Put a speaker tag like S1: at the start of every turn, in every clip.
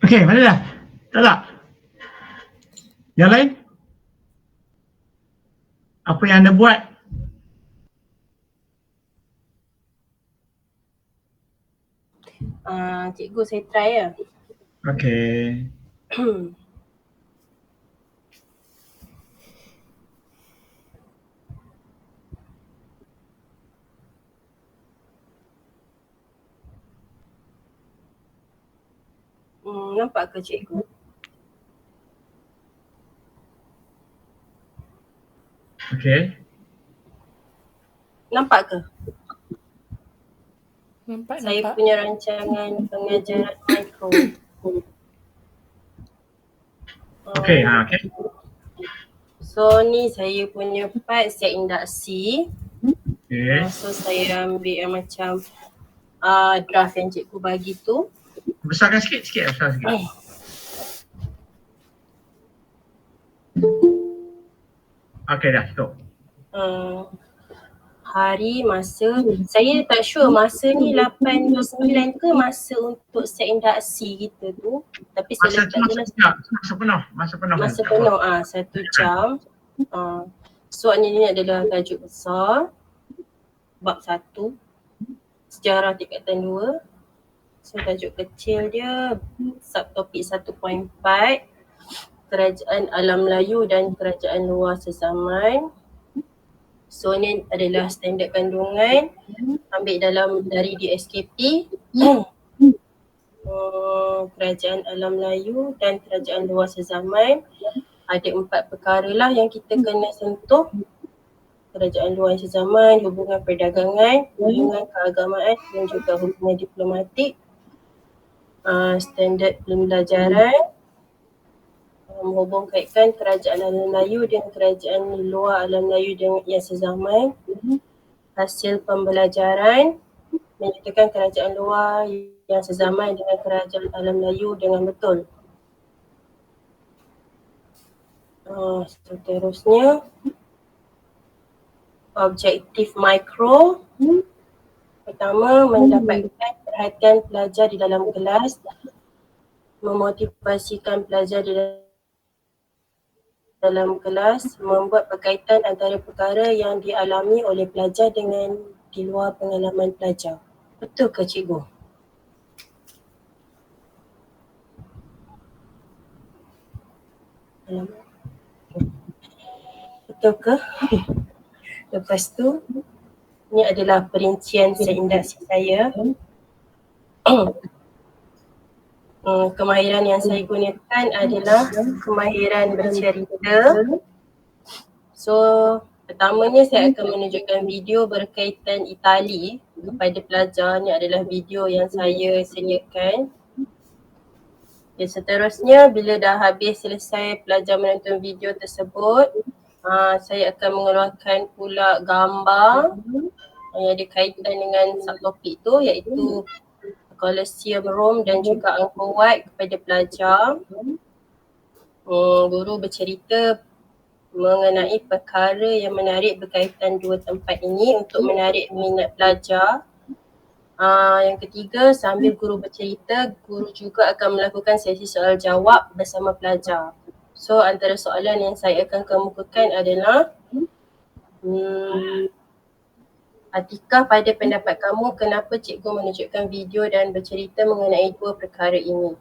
S1: Okey, mana dah? Tak tak? Yang lain? Apa yang anda buat?
S2: Cikgu saya try ya.
S1: Okey.
S2: Nampak ke cikgu?
S1: Okey.
S2: Nampak ke?
S3: Nampak.
S2: Saya punya rancangan pengajaran mikro.
S1: Okey, okey.
S2: So ni saya punya part set induksi.
S1: Okey.
S2: So saya ambil yang macam draft yang cikgu bagi tu.
S1: Besarkan sikit, besar sikit. Okey dah, cukup.
S2: Hari, masa, saya tak sure masa ni 8-9 ke masa untuk set induksi kita tu. Tapi saya letak je lah
S1: Masa penuh.
S2: Masa penuh 1 jam. Soalnya ni adalah tajuk besar. Bab 1, sejarah tingkatan 2. So tajuk kecil dia subtopik 1.4, kerajaan alam Melayu dan kerajaan luar sezaman. So ni adalah standard kandungan, ambil dari DSKP. Kerajaan alam Melayu dan kerajaan luar sezaman. Ada 4 perkara lah yang kita kena sentuh. Kerajaan luar sezaman, hubungan perdagangan, hubungan keagamaan dan juga hubungan diplomatik. Standard pembelajaran, menghubung kaitkan kerajaan alam Melayu dengan kerajaan luar alam Melayu dengan yang sezaman. Hasil pembelajaran menyatakan kerajaan luar yang sezaman dengan kerajaan alam Melayu dengan betul. Seterusnya, objektif mikro. Pertama, mendapatkan perhatian pelajar di dalam kelas, memotivasikan pelajar di dalam kelas, membuat berkaitan antara perkara yang dialami oleh pelajar dengan di luar pengalaman pelajar. Betul ke cikgu? Betul ke? Lepas tu, ini adalah perincian set induksi saya. Kemahiran yang saya gunakan adalah kemahiran bercerita. So, pertamanya saya akan menunjukkan video berkaitan Itali kepada pelajar. Ini adalah video yang saya sediakan. Dan seterusnya, bila dah habis selesai pelajar menonton video tersebut, saya akan mengeluarkan pula gambar yang ada kaitan dengan subtopik tu, iaitu Colosseum Rome dan juga Angkor Wat kepada pelajar. Guru bercerita mengenai perkara yang menarik berkaitan dua tempat ini untuk menarik minat pelajar. Yang ketiga, sambil guru bercerita, guru juga akan melakukan sesi soal jawab bersama pelajar. So antara soalan yang saya akan kemukakan adalah, Atikah pada pendapat kamu kenapa cikgu menunjukkan video dan bercerita mengenai dua perkara ini?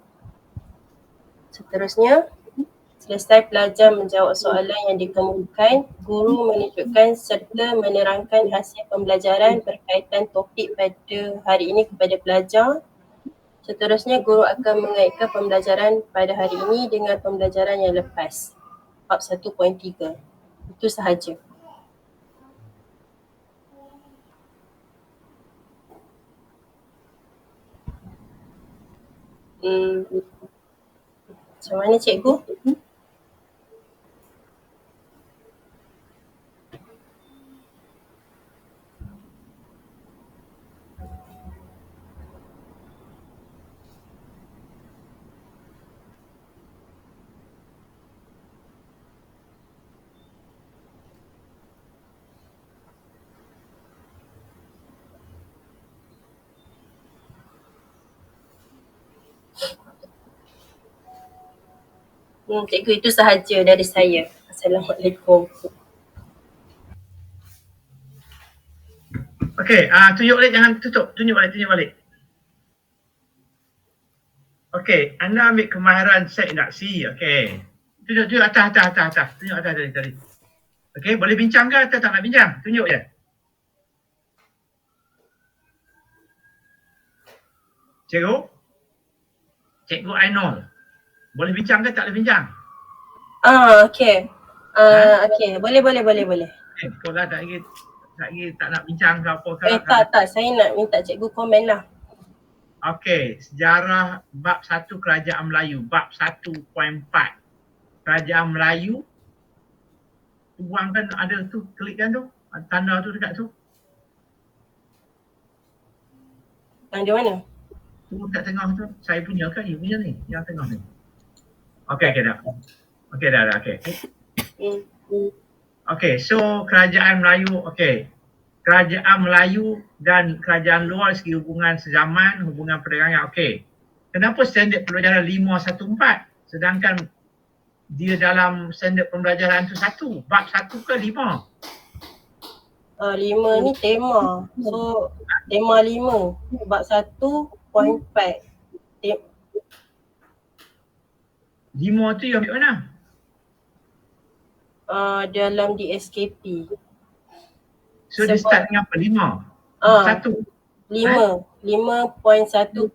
S2: Seterusnya, selesai pelajar menjawab soalan yang dikemukakan, guru menunjukkan serta menerangkan hasil pembelajaran berkaitan topik pada hari ini kepada pelajar. Seterusnya, guru akan mengaitkan pembelajaran pada hari ini dengan pembelajaran yang lepas. Bab 1.3. Itu sahaja. Macam mana cikgu? Cikgu, itu sahaja dari saya. Assalamualaikum.
S1: Okey, tunjuk balik, jangan tutup. Tunjuk balik. Okey, anda ambil kemahiran set induksi. Okey. Tunjuk atas. Tunjuk atas tadi. Okey, boleh bincang ke atau tak nak bincang? Tunjuk je. Cikgu Ainul. Boleh bincang ke tak boleh bincang?
S2: Okey. Okey, boleh.
S1: Kau dah tak nak bincang ke apa ke?
S2: Tak. Saya nak minta cikgu komen lah.
S1: Okey, sejarah bab 1 Kerajaan Melayu, bab 1.4. Kerajaan Melayu. Buangkan ada tu, klikkan tu. Tanda tu dekat tu.
S2: Di mana?
S1: Tu kat tengah tu. Saya punya ke? You punya ni? Yang tengah ni. Okey dah. Okey. Okey, so Kerajaan Melayu, okey. Kerajaan Melayu dan kerajaan luar segi hubungan sezaman, hubungan perdagangan, okey. Kenapa standard pembelajaran 514 sedangkan dia dalam standard pembelajaran tu 1? Bab 1 ke 5?
S2: 5 ni tema. So tema 5 bab 1.4.
S1: 5 tu yang ambil mana?
S2: Dalam DSKP.
S1: So dia start dengan apa? 5?
S2: 5.1.4.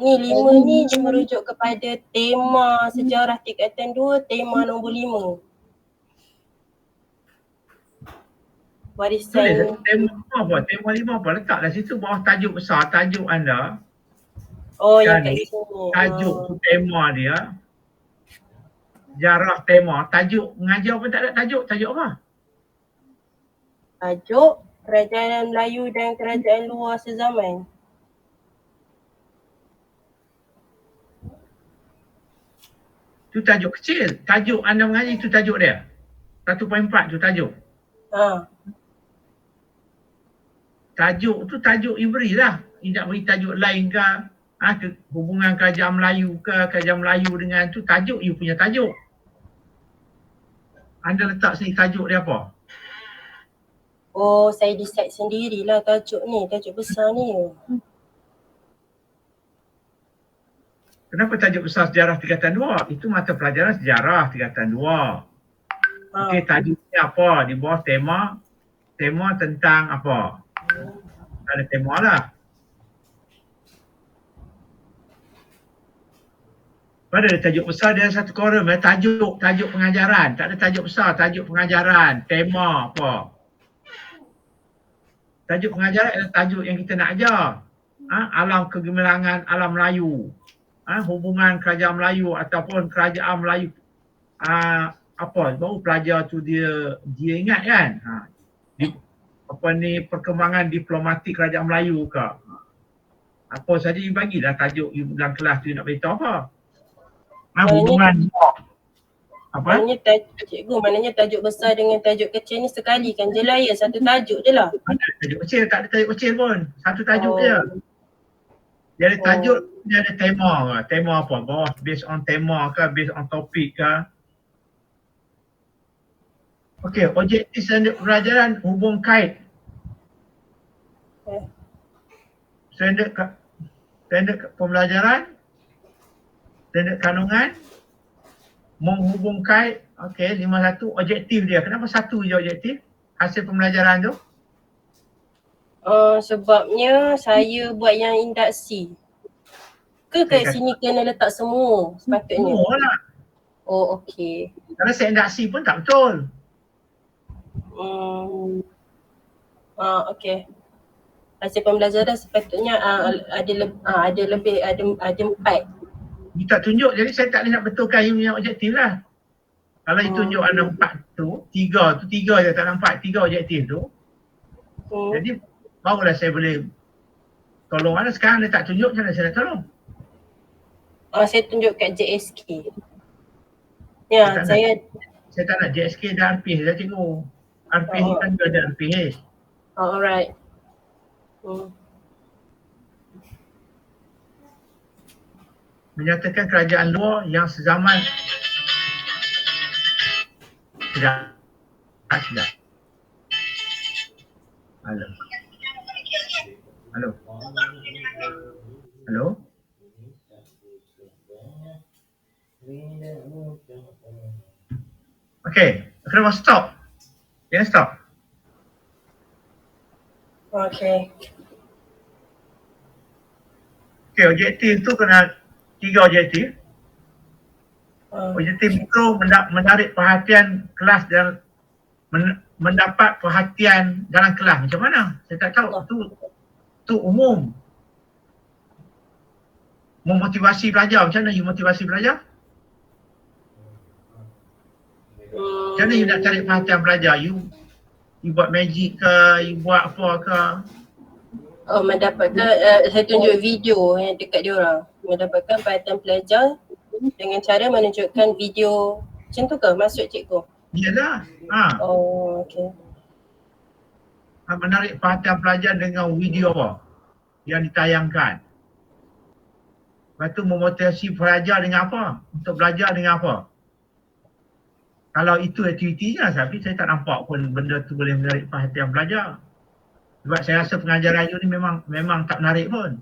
S2: Ni 5 ni dia merujuk kepada tema sejarah tingkatan 2, tema nombor 5. Warisan.
S1: Tema apa? Tema 5 apa? Letaklah situ bawah tajuk besar, tajuk anda.
S2: Yang kat sini.
S1: Tajuk tu tema dia. Sejarah tema. Tajuk mengajar pun tak ada tajuk. Tajuk apa?
S2: Tajuk Kerajaan Melayu dan Kerajaan Luar Sezaman.
S1: Tu tajuk kecil. Tajuk anda mengaji tu tajuk dia. 1.4 tu tajuk. Tajuk tu tajuk you berilah. You nak beri tajuk lain ke? Hubungan Kerajaan Melayu ke? Kerajaan Melayu dengan tu tajuk you punya tajuk. Anda letak sini tajuk dia apa?
S2: Saya decide sendirilah tajuk ni, tajuk besar ni.
S1: Kenapa tajuk besar sejarah tingkatan 2? Itu mata pelajaran sejarah tingkatan 2. Okey, tajuknya apa? Di bawah tema tentang apa? Ada tema lah. Pada tajuk besar dia satu kolom, tajuk pengajaran. Tak ada tajuk besar, tajuk pengajaran, tema apa. Tajuk pengajaran adalah tajuk yang kita nak ajar. Alam kegemilangan alam Melayu. Hubungan Kerajaan Melayu ataupun Kerajaan Melayu. Baru pelajar tu dia ingat kan. Perkembangan diplomatik Kerajaan Melayu ke. Apa saja you bagilah tajuk you dalam kelas tu nak beritahu apa. Hubungan apa?
S2: Maknanya tajuk besar dengan tajuk kecil ni sekali kan je lah ya, satu tajuk je lah.
S1: Ada tajuk kecil, tak ada tajuk kecil pun. Satu tajuk je. Dia ada tajuk, dia ada tema. Tema apa? Bawah based on tema ke, based on topik ke. Okey, objektif standard pembelajaran hubung kait. Standard pembelajaran, standard kandungan, menghubung kait. Okey, 51 objektif dia. Kenapa satu je objektif hasil pembelajaran tu?
S2: Sebabnya saya buat yang induksi. Kat sini kena letak semua sepatutnya?
S1: Semua lah.
S2: Okey.
S1: Kalau saya induksi pun tak betul.
S2: Okey. Hasil pembelajaran sepatutnya ada 4.
S1: You tak tunjuk, jadi saya tak nak betulkan you punya objektif lah. Kalau you tunjuk ada 4 tu, 3 je tak nampak, 3 objektif tu. Jadi barulah saya boleh tolong anda. Sekarang dia tak tunjuk, macam mana saya nak tolong?
S2: Saya tunjuk kat JSK. Ya, saya
S1: tak nak JSK dan RPH dah cikgu. RPH kan juga ada RPH.
S2: Alright.
S1: Menyatakan kerajaan luar yang sezaman Sekejap. Sekejap. Halo. Halo. Halo. Okay, kenapa stop? Jangan stop.
S2: Okay.
S1: Okay, objektif tu kena 3 objektif. Objektif itu menarik perhatian kelas dan mendapat perhatian dalam kelas. Macam mana? Saya tak tahu. Tu umum. Memotivasi pelajar. Macam mana you motivasi pelajar? Macam mana you nak cari perhatian pelajar? You buat magic ke? You buat apa ke?
S2: Oh, mendapatkan saya tunjuk video yang dekat diorang. Mendapatkan perhatian pelajar dengan cara menunjukkan video. Macam tu ke maksud cikgu?
S1: Yalah.
S2: Oh, okey.
S1: Menarik perhatian pelajar dengan video apa yang ditayangkan. Lepas tu memotivasi pelajar dengan apa? Untuk belajar dengan apa? Kalau itu aktivitinya, tapi saya tak nampak pun benda tu boleh menarik perhatian pelajar. Sebab saya rasa pengajaran you ni memang tak menarik pun.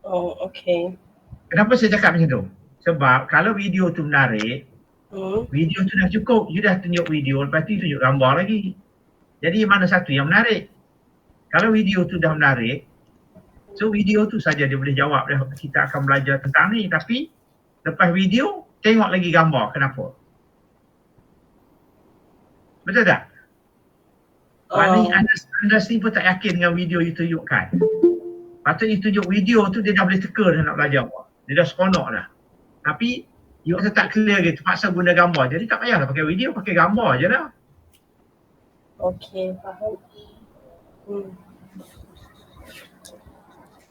S2: Oh, okey.
S1: Kenapa saya cakap macam tu? Sebab kalau video tu menarik, video tu dah cukup. You dah tunjuk video, lepas tu you tunjuk gambar lagi. Jadi mana satu yang menarik? Kalau video tu dah menarik, so video tu saja dia boleh jawab dah, kita akan belajar tentang ni. Tapi lepas video, tengok lagi gambar. Kenapa? Betul tak? Maknanya anda sendiri pun tak yakin dengan video you tunjukkan. Patut you tunjuk video tu dia dah boleh teka dah nak belajar apa. Dia dah seronok dah. Tapi you rasa tak clear gitu, terpaksa guna gambar. Jadi tak payahlah pakai video, pakai gambar je dah.
S2: Okey, faham.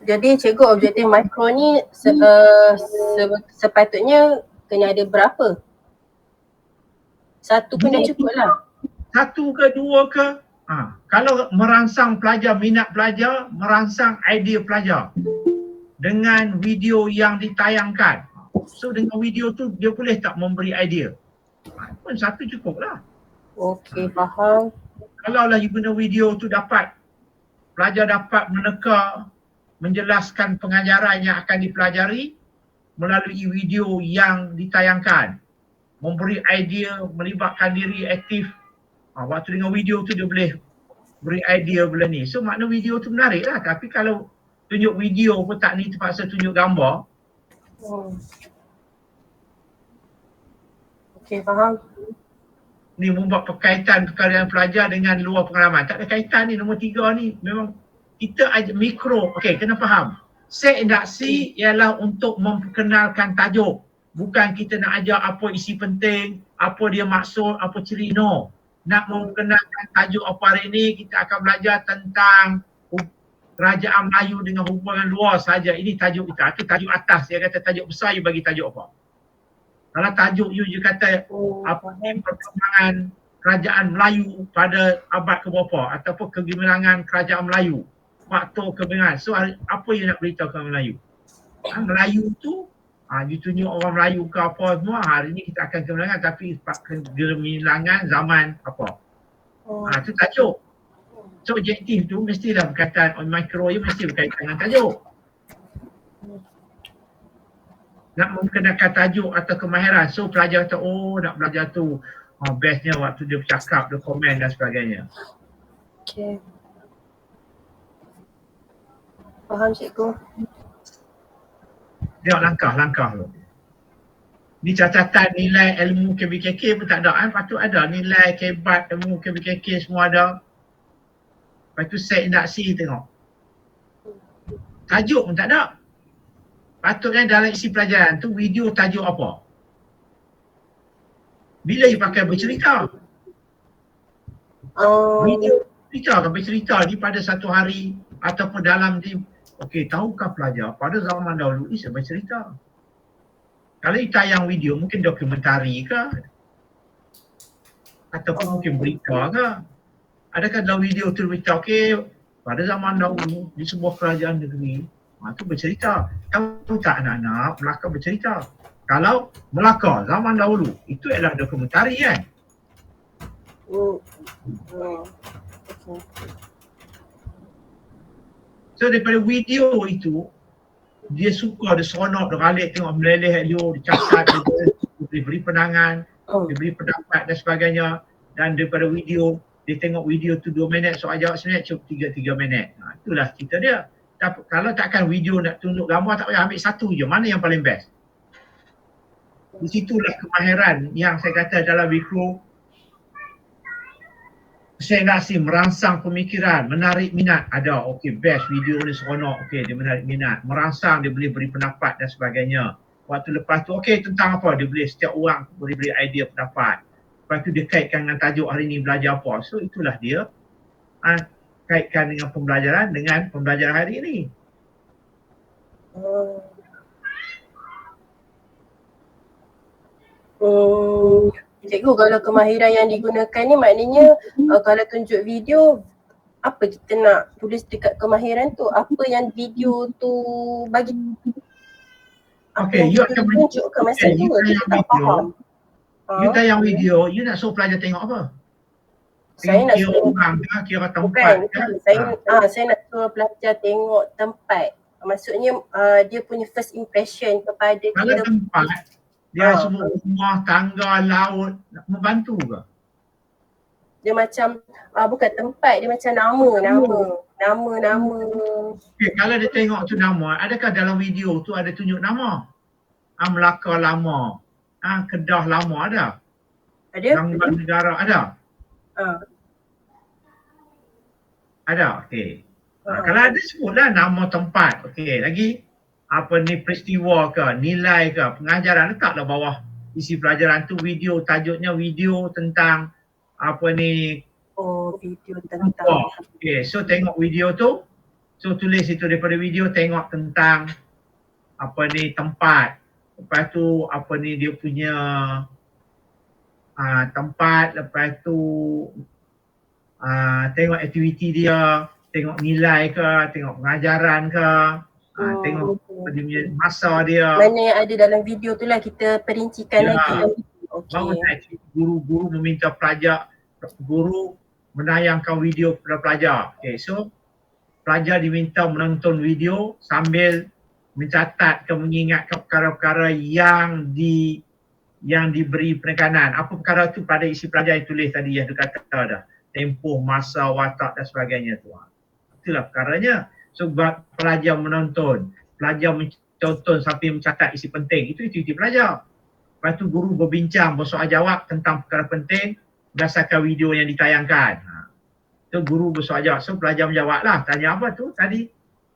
S2: Jadi cikgu, objektif mikro ni sepatutnya kena ada berapa? Satu pun dah cukup lah.
S1: Satu ke dua ke? Kalau merangsang pelajar, minat pelajar, merangsang idea pelajar dengan video yang ditayangkan. So dengan video tu dia boleh tak memberi idea? Pun satu cukup lah.
S2: Okey, faham.
S1: Kalau lah you guna video tu pelajar dapat meneka, menjelaskan pengajaran yang akan dipelajari melalui video yang ditayangkan. Memberi idea, melibatkan diri aktif. Waktu dengan video tu dia boleh beri idea benda ni. So makna video tu menarik lah. Tapi kalau tunjuk video pun tak ni, terpaksa tunjuk gambar.
S2: Okey, faham.
S1: Ni membuat perkaitan perkara pelajar dengan luar pengalaman. Tak ada kaitan ni, nombor 3 ni. Memang kita aja mikro. Okey, kena faham. Set induksi ialah untuk memperkenalkan tajuk. Bukan kita nak ajar apa isi penting, apa dia maksud, apa ciri. No. Nak memperkenalkan tajuk apa hari ni, kita akan belajar tentang kerajaan Melayu dengan hubungan luar saja. Ini tajuk kita. Itu tajuk atas. Dia kata tajuk besar, you bagi tajuk apa? Kalau tajuk you kata apa ni perkembangan kerajaan Melayu pada abad ke-berapa ataupun kegemilangan kerajaan Melayu, faktor kegemilangan. So apa you nak beritahu ke Melayu? Melayu tu you tunjuk orang Melayu ke apa semua, hari ni kita akan kegemilangan tapi kegemilangan zaman apa. Itu tajuk. So objektif tu mestilah berkaitan, mikro you mesti berkaitan dengan tajuk. Nak memperkenalkan tajuk atau kemahiran. So pelajar kata, nak belajar tu bestnya waktu dia bercakap, dia komen dan sebagainya.
S2: Okey. Faham cikgu.
S1: Tengok langkah-langkah tu. Ni catatan nilai ilmu KBKK pun tak ada. Patut ada nilai kebat ilmu KBKK semua ada. Lepas tu set induksi tengok. Tajuk pun tak ada. Patutnya dalam isi pelajaran tu video tajuk apa? Bila you pakai bercerita? Video cerita kan, bercerita ni pada satu hari ataupun dalam ni. Okey, tahukah pelajar pada zaman dahulu ni saya bercerita. Kalau you tayang video mungkin dokumentari ke? Ataupun mungkin berita ke? Adakah dalam video tu bercerita, okey, pada zaman dahulu di sebuah kerajaan negeri, tu bercerita. Tahu tak anak-anak belakang bercerita? Kalau Melaka zaman dahulu, itu adalah dokumentari kan.
S2: Okay.
S1: So daripada video itu, dia suka, dia seronok, dia ralik tengok meleleh dia, dia catat, dia beri penangan, dia beri pendapat dan sebagainya. Dan daripada video, dia tengok video tu 2 minit, soal jawab seminit, cukup 3 minit. Itulah cerita dia. Kalau takkan video nak tunjuk gambar, tak payah ambil satu je, mana yang paling best. Di situlah kemahiran yang saya kata dalam mikro, presentasi, merangsang pemikiran, menarik minat. Ada, okey, best video ni seronok, okey, dia menarik minat. Merangsang, dia boleh beri pendapat dan sebagainya. Waktu lepas tu, okey, tentang apa? Dia boleh, setiap orang boleh beri idea pendapat. Lepas tu dia kaitkan dengan tajuk hari ni belajar apa. So itulah dia kaitkan dengan pembelajaran dengan pembelajaran hari ni.
S2: Cikgu, kalau kemahiran yang digunakan ni maknanya kalau tunjuk video, apa kita nak tulis dekat kemahiran tu? Apa yang video tu bagi?
S1: Okay, you akan
S2: tunjukkan masa tu, kita tak faham.
S1: You tayang video, you nak suruh pelajar tengok apa?
S2: Saya nak
S1: kira
S2: suruh
S1: orang ke, kira tempat ke?
S2: Saya nak suruh pelajar tengok tempat. Maksudnya dia punya first impression kepada
S1: kalau
S2: kita.
S1: Tempat, dia semua rumah, tangga, laut, membantu ke?
S2: Dia macam bukan tempat, dia macam nama.
S1: Okay, kalau dia tengok tu nama, adakah dalam video tu ada tunjuk nama? Melaka lama, Kedah lama ada?
S2: Ada?
S1: Gangguan negara ada? Ada, okey. Kalau ada sebutlah nama tempat, okey. Lagi apa ni, peristiwa ke, nilai ke, pengajaran, letaklah bawah isi pelajaran tu video, tajuknya video tentang apa ni,
S2: video tentang.
S1: Okey, so tengok video tu, so tulis itu daripada video, tengok tentang apa ni, tempat. Lepas tu apa ni dia punya tempat, lepas tu tengok aktiviti dia, tengok nilai ke, tengok pengajaran ke, tengok dia punya masa dia.
S2: Mana yang ada dalam video tu lah kita perincikan lagi.
S1: Baru guru meminta pelajar, guru menayangkan video kepada pelajar. Okay, so pelajar diminta menonton video sambil mencatat ke, mengingatkan perkara-perkara yang diberi penekanan. Apa perkara tu pada isi pelajar yang tulis tadi yang dia kata dah. Tempoh, masa, watak dan sebagainya tu. Itulah perkaranya. So pelajar menonton, pelajar menonton sampai mencatat isi penting. Itu aktiviti pelajar. Lepas tu guru berbincang, bersoal jawab tentang perkara penting berdasarkan video yang ditayangkan. Tu guru bersoal jawab. So pelajar menjawab lah. Tanya apa tu tadi?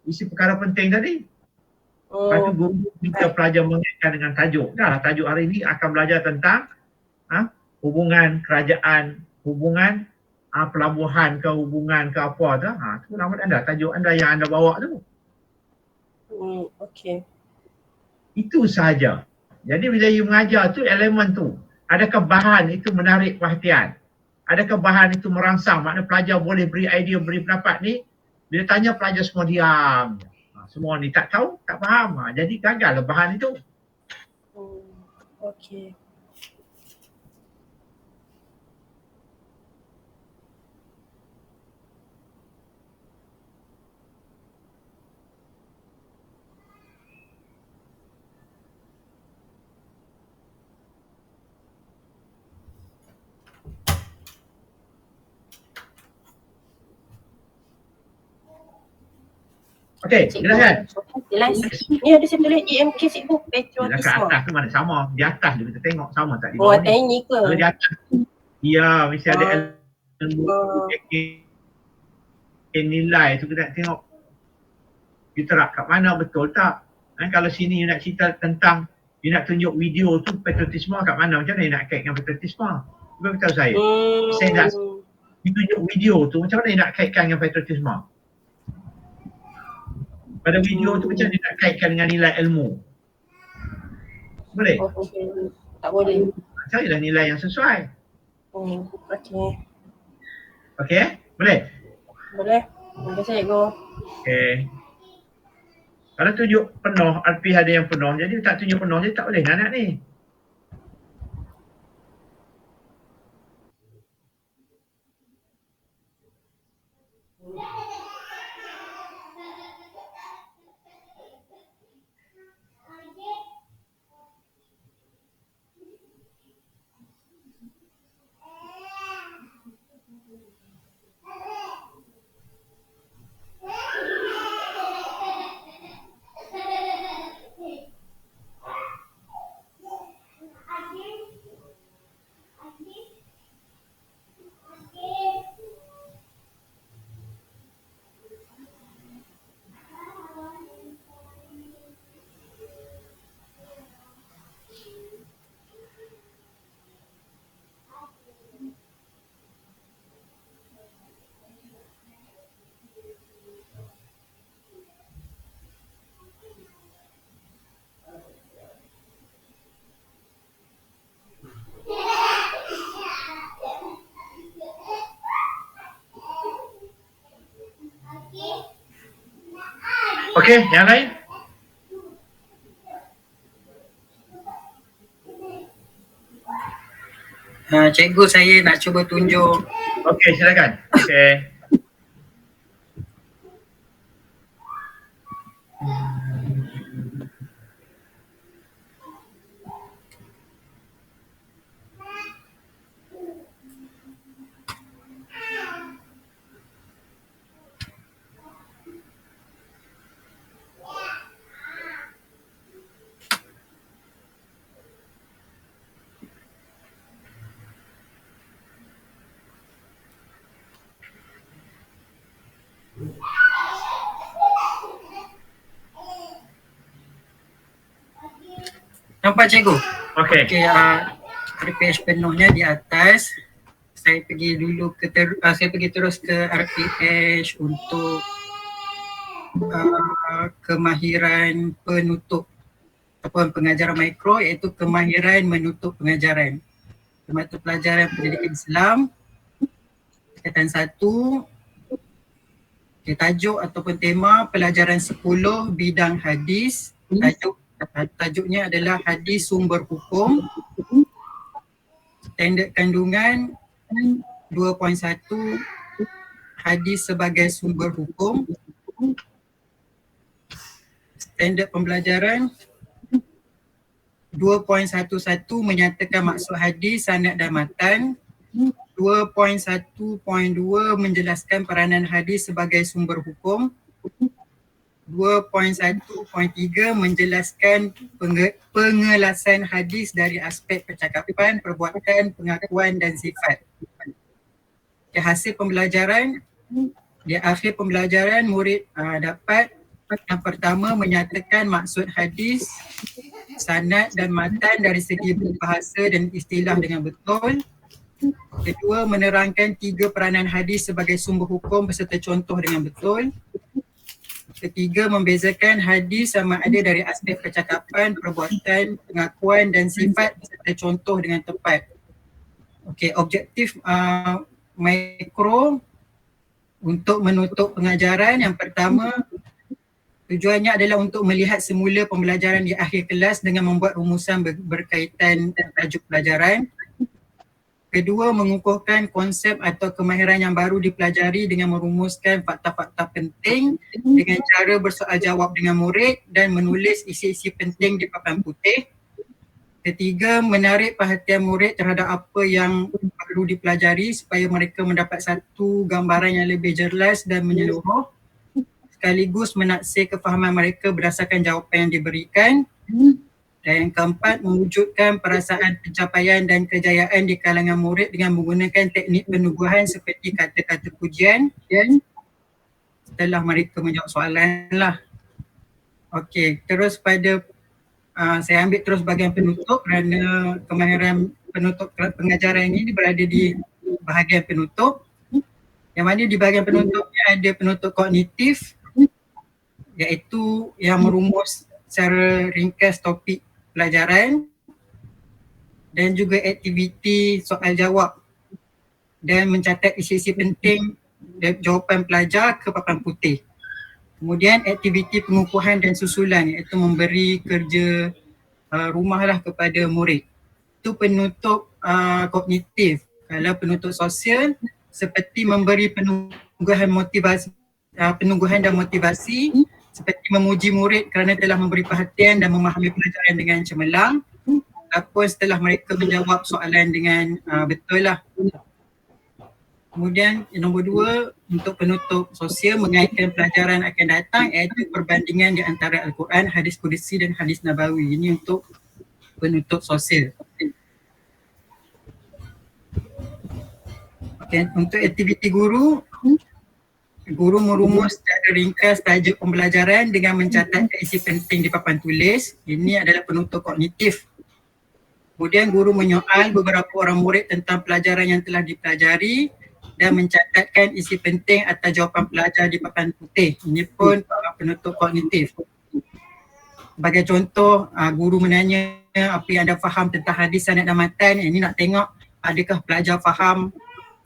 S1: Isi perkara penting tadi. Lepas tu guru minta pelajar mengaitkan dengan tajuk. Dah lah, tajuk hari ni akan belajar tentang hubungan kerajaan, hubungan pelabuhan ke, hubungan ke apa tu. Tu nama anda, tajuk anda yang anda bawa tu.
S2: Okey.
S1: Itu sahaja. Jadi bila you mengajar tu, elemen tu, adakah bahan itu menarik perhatian? Adakah bahan itu merangsang? Maknanya pelajar boleh beri idea, beri pendapat ni. Bila tanya pelajar semua diam. Semua ni tak tahu, tak faham. Jadi gagal lah bahan itu.
S2: Okey.
S1: Okey, jelas kan?
S2: Jelas. Ni ada saya tulis EMK cikgu, patriotisme.
S1: Kat atas tu mana sama? Di atas dia kita tengok sama tak di bawah ni?
S2: Ini ke?
S1: Kalau di atas. Ya, mesti ada ilmu nilai tu kita nak tengok. Kita nak kat mana betul tak? Kalau sini you nak cerita tentang, you nak tunjuk video tu patriotisme kat mana? Macam mana you nak kaitkan patriotisme? Cuba beritahu saya. Saya nak tunjuk video tu, macam mana you nak kaitkan dengan patriotisme? Pada video tu macam dia nak kaitkan dengan nilai ilmu. Boleh?
S2: Tak boleh.
S1: Carilah nilai yang sesuai.
S2: Okey.
S1: Okey? Boleh?
S2: Boleh. Terima kasih cikgu.
S1: Okey. Kalau tunjuk penuh, RP ada yang penuh, jadi tak tunjuk penuh, jadi tak boleh nak ni. Okey, yang lain?
S3: Cikgu, saya nak cuba tunjuk.
S1: Okey, silakan. Okey.
S3: Nampak cikgu?
S1: Okey.
S3: Okey, page penuhnya di atas. Saya pergi dulu saya pergi terus ke RPH untuk kemahiran penutup ataupun pengajaran mikro, iaitu kemahiran menutup pengajaran. Mata pelajaran pendidikan Islam tingkatan 1. Tajuk ataupun tema pelajaran 10 bidang hadis. Tajuknya adalah hadis sumber hukum. Standard kandungan 2.1 hadis sebagai sumber hukum. Standard pembelajaran 2.11 menyatakan maksud hadis, sanad dan matan. 2.1.2 menjelaskan peranan hadis sebagai sumber hukum. 2.1.3 menjelaskan pengelasan hadis dari aspek percakapan, perbuatan, pengakuan dan sifat. Di hasil pembelajaran, di akhir pembelajaran murid dapat yang pertama menyatakan maksud hadis, sanad dan matan dari segi bahasa dan istilah dengan betul. Kedua, menerangkan 3 peranan hadis sebagai sumber hukum beserta contoh dengan betul. Ketiga, membezakan hadis sama ada dari aspek percakapan, perbuatan, pengakuan dan sifat serta contoh dengan tepat. Okey, objektif mikro untuk menutup pengajaran yang pertama, tujuannya adalah untuk melihat semula pembelajaran di akhir kelas dengan membuat rumusan berkaitan tajuk pelajaran. Kedua, mengukuhkan konsep atau kemahiran yang baru dipelajari dengan merumuskan fakta-fakta penting dengan cara bersoal jawab dengan murid dan menulis isi-isi penting di papan putih. Ketiga, menarik perhatian murid terhadap apa yang perlu dipelajari supaya mereka mendapat satu gambaran yang lebih jelas dan menyeluruh, sekaligus menaksir kefahaman mereka berdasarkan jawapan yang diberikan. Dan yang keempat, mewujudkan perasaan pencapaian dan kejayaan di kalangan murid dengan menggunakan teknik penubuhan seperti kata-kata pujian dan setelah mereka menjawab soalan lah. Okey, terus pada saya ambil terus bahagian penutup kerana kemahiran penutup pengajaran ini berada di bahagian penutup. Yang mana di bahagian penutupnya ada penutup kognitif, iaitu yang merumus secara ringkas topik pelajaran dan juga aktiviti soal jawab dan mencatat isi-isi penting jawapan pelajar ke papan putih. Kemudian aktiviti pengukuhan dan susulan iaitu memberi kerja rumah lah kepada murid. Itu penutup kognitif. Kalau penutup sosial seperti memberi penungguhan motivasi, penungguhan dan motivasi seperti memuji murid kerana telah memberi perhatian dan memahami pelajaran dengan cemerlang ataupun setelah mereka menjawab soalan dengan betul lah. Kemudian nombor 2 untuk penutup sosial mengaitkan pelajaran akan datang iaitu perbandingan di antara Al-Quran, hadis Qudsi dan hadis Nabawi. Ini untuk penutup sosial. Okay. Untuk aktiviti guru, guru merumus secara ringkas tajuk pembelajaran dengan mencatatkan isi penting di papan tulis. Ini adalah penutup kognitif. Kemudian guru menyoal beberapa orang murid tentang pelajaran yang telah dipelajari dan mencatatkan isi penting atau jawapan pelajar di papan putih. Ini pun penutup kognitif. Sebagai contoh, guru menanya apa yang anda faham tentang hadis sanad dan matan. Ini nak tengok adakah pelajar faham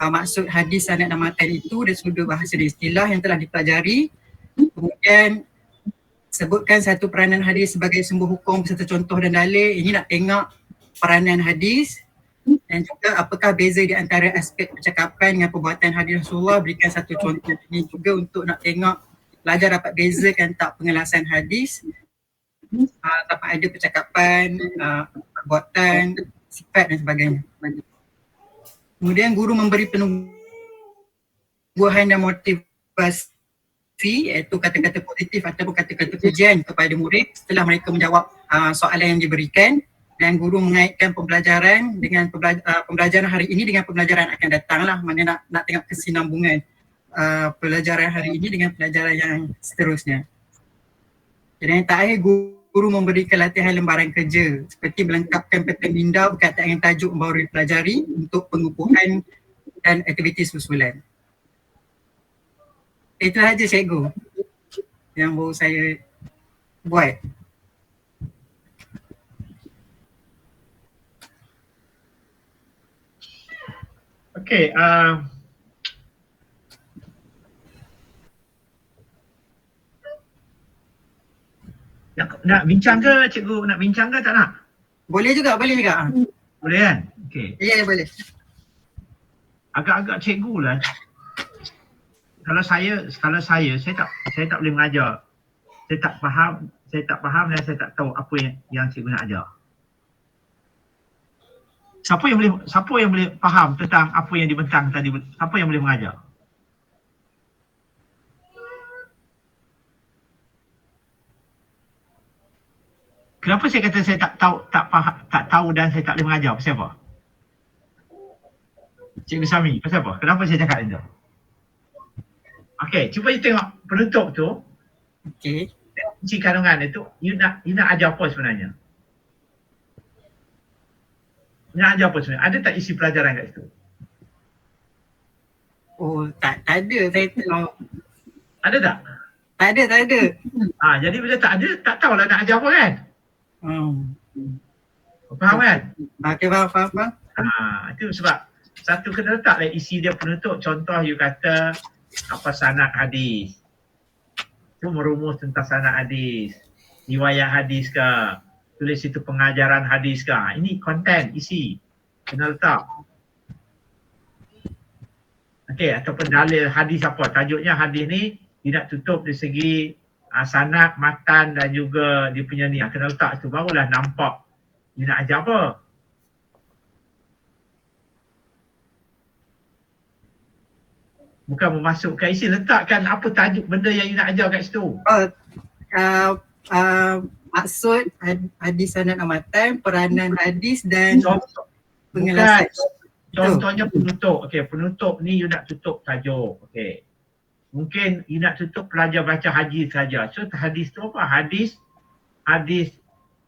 S3: maksud hadis sanad dan matan itu dari sudut bahasa dan istilah yang telah dipelajari. Kemudian sebutkan satu peranan hadis sebagai sumber hukum beserta contoh dan dalil. Ini nak tengok peranan hadis dan juga apakah beza di antara aspek percakapan dengan perbuatan hadis Rasulullah. Berikan satu contoh. Ini juga untuk nak tengok pelajar dapat bezakan tak pengelasan hadis dapat ada percakapan, perbuatan, sifat dan sebagainya. Kemudian guru memberi penungguhan dan motivasi iaitu kata-kata positif ataupun kata-kata pujian kepada murid setelah mereka menjawab soalan yang diberikan. Dan guru mengaitkan pembelajaran dengan pembelajaran hari ini dengan pembelajaran akan datang lah. Mana nak tengok kesinambungan pelajaran hari ini dengan pelajaran yang seterusnya. Jadi yang terakhir, guru memberikan latihan lembaran kerja seperti melengkapkan peta minda berkaitan dengan tajuk yang baru dipelajari untuk pengukuhan dan aktiviti susulan. Itu saja cikgu yang baru saya buat.
S1: Okey, nak bincang ke cikgu? Nak bincang ke tak nak?
S3: Boleh juga.
S1: Boleh kan? Okey.
S3: Ya, boleh.
S1: Agak-agak cikgu lah. Kalau saya tak boleh mengajar. Saya tak faham dan saya tak tahu apa yang cikgu nak ajar. Siapa yang boleh faham tentang apa yang dibentang tadi? Siapa yang boleh mengajar? Kenapa saya kata saya tak tahu dan saya tak boleh mengajar? Pasal apa? Cikgu Sami, pasal apa? Kenapa saya cakap itu? Okey, cuba you tengok penutup tu.
S3: Okey.
S1: Kunci kandungan itu, you nak ajar apa sebenarnya? Nak ajar apa sebenarnya? Ada tak isi pelajaran kat situ?
S3: Oh, tak ada. Saya tahu.
S1: Ada tak?
S3: Tak ada.
S1: Jadi bila tak ada, tak tahulah nak ajar apa kan? Faham kan?
S3: Okey, faham.
S1: Itu sebab satu kena letaklah isi dia penutup. Contoh you kata apa sanad hadis. Tu merumus tentang sanad hadis. Riwayat hadis ke? Tulis itu pengajaran hadis ke? Ini konten, isi. Kena letak. Okey, ataupun dalil hadis apa? Tajuknya hadis ni dia nak tutup dari segi sanad, matan dan juga dia punya ni. Kena letak tu barulah nampak dia nak ajar apa. Bukan memasukkan isi, letakkan apa tajuk benda yang you nak ajar kat situ.
S3: Maksud hadis sanad amatan, peranan hadis dan pengelasan.
S1: Contohnya penutup. Okey, penutup ni you nak tutup tajuk. Okey. Mungkin you nak tutup pelajar baca hadis saja. So hadis tu apa? Hadis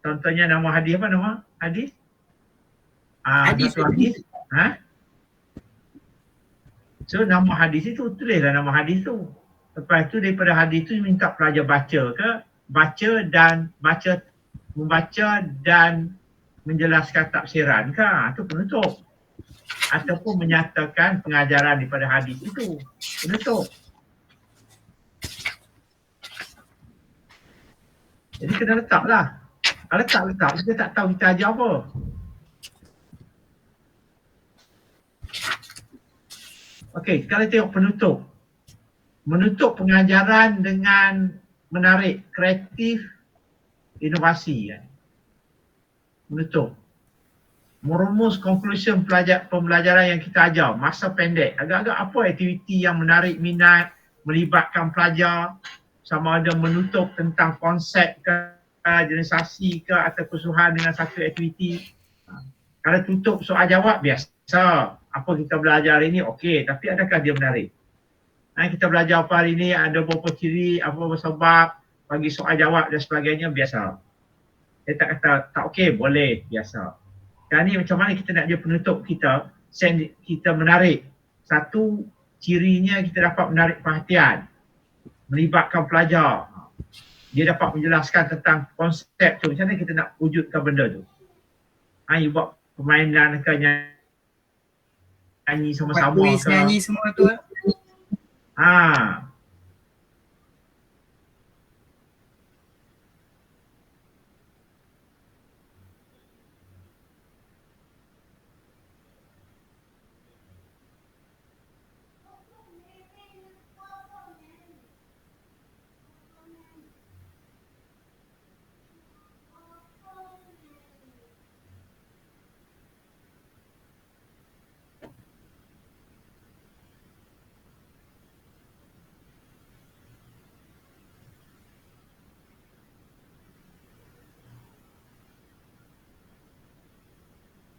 S1: contohnya nama hadis apa nama? Hadis? Hadis. So nama hadis itu tulislah nama hadis tu. Lepas tu daripada hadis tu minta pelajar baca ke? Membaca dan menjelaskan tafsiran ke? Itu penutup. Ataupun menyatakan pengajaran daripada hadis itu. Penutup. Jadi kena letaklah. Kalau tak letak, kita tak tahu kita ajar apa. Okey, kalau tengok penutup. Menutup pengajaran dengan menarik, kreatif, inovasi. Menutup. Merumus conclusion pembelajaran yang kita ajar, masa pendek. Agak-agak apa aktiviti yang menarik minat, melibatkan pelajar, sama ada menutup tentang konsep ke, jenisasi ke atau kesusahan dengan satu aktiviti. Kalau tutup soal jawab biasa. Apa kita belajar hari ni okey, tapi adakah dia menarik? Kita belajar apa hari ni, ada beberapa ciri, apa sebab, bagi soal jawab dan sebagainya biasa. Dia tak kata tak okey, boleh, biasa. Sekarang ni macam mana kita nak dia penutup kita, kita menarik. Satu, cirinya kita dapat menarik perhatian, melibatkan pelajar. Dia dapat menjelaskan tentang konsep tu, macam mana kita nak wujudkan benda tu. You buat permainan ke, nyanyi sama-sama ke.
S3: Buat kuis, nyanyi semua tu.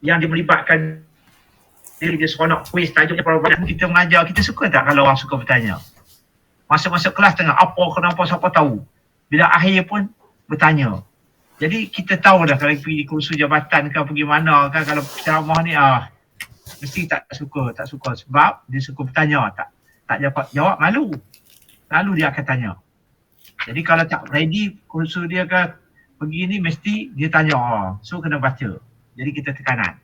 S1: Yang dia melibatkan dia seronok kuis, tajuknya perabot kita mengajar. Kita suka tak kalau orang suka bertanya? Masuk-masuk kelas tengah apa, kenapa, siapa tahu. Bila akhir pun bertanya. Jadi kita tahu dah kalau pergi kursus jabatan ke pergi mana kan, kalau ceramah ni mesti tak suka sebab dia suka bertanya, tak dapat jawab, malu. Lalu dia akan tanya. Jadi kalau tak ready kursus dia ke pergi ni, mesti dia tanya. So kena baca. Jadi kita tekanan.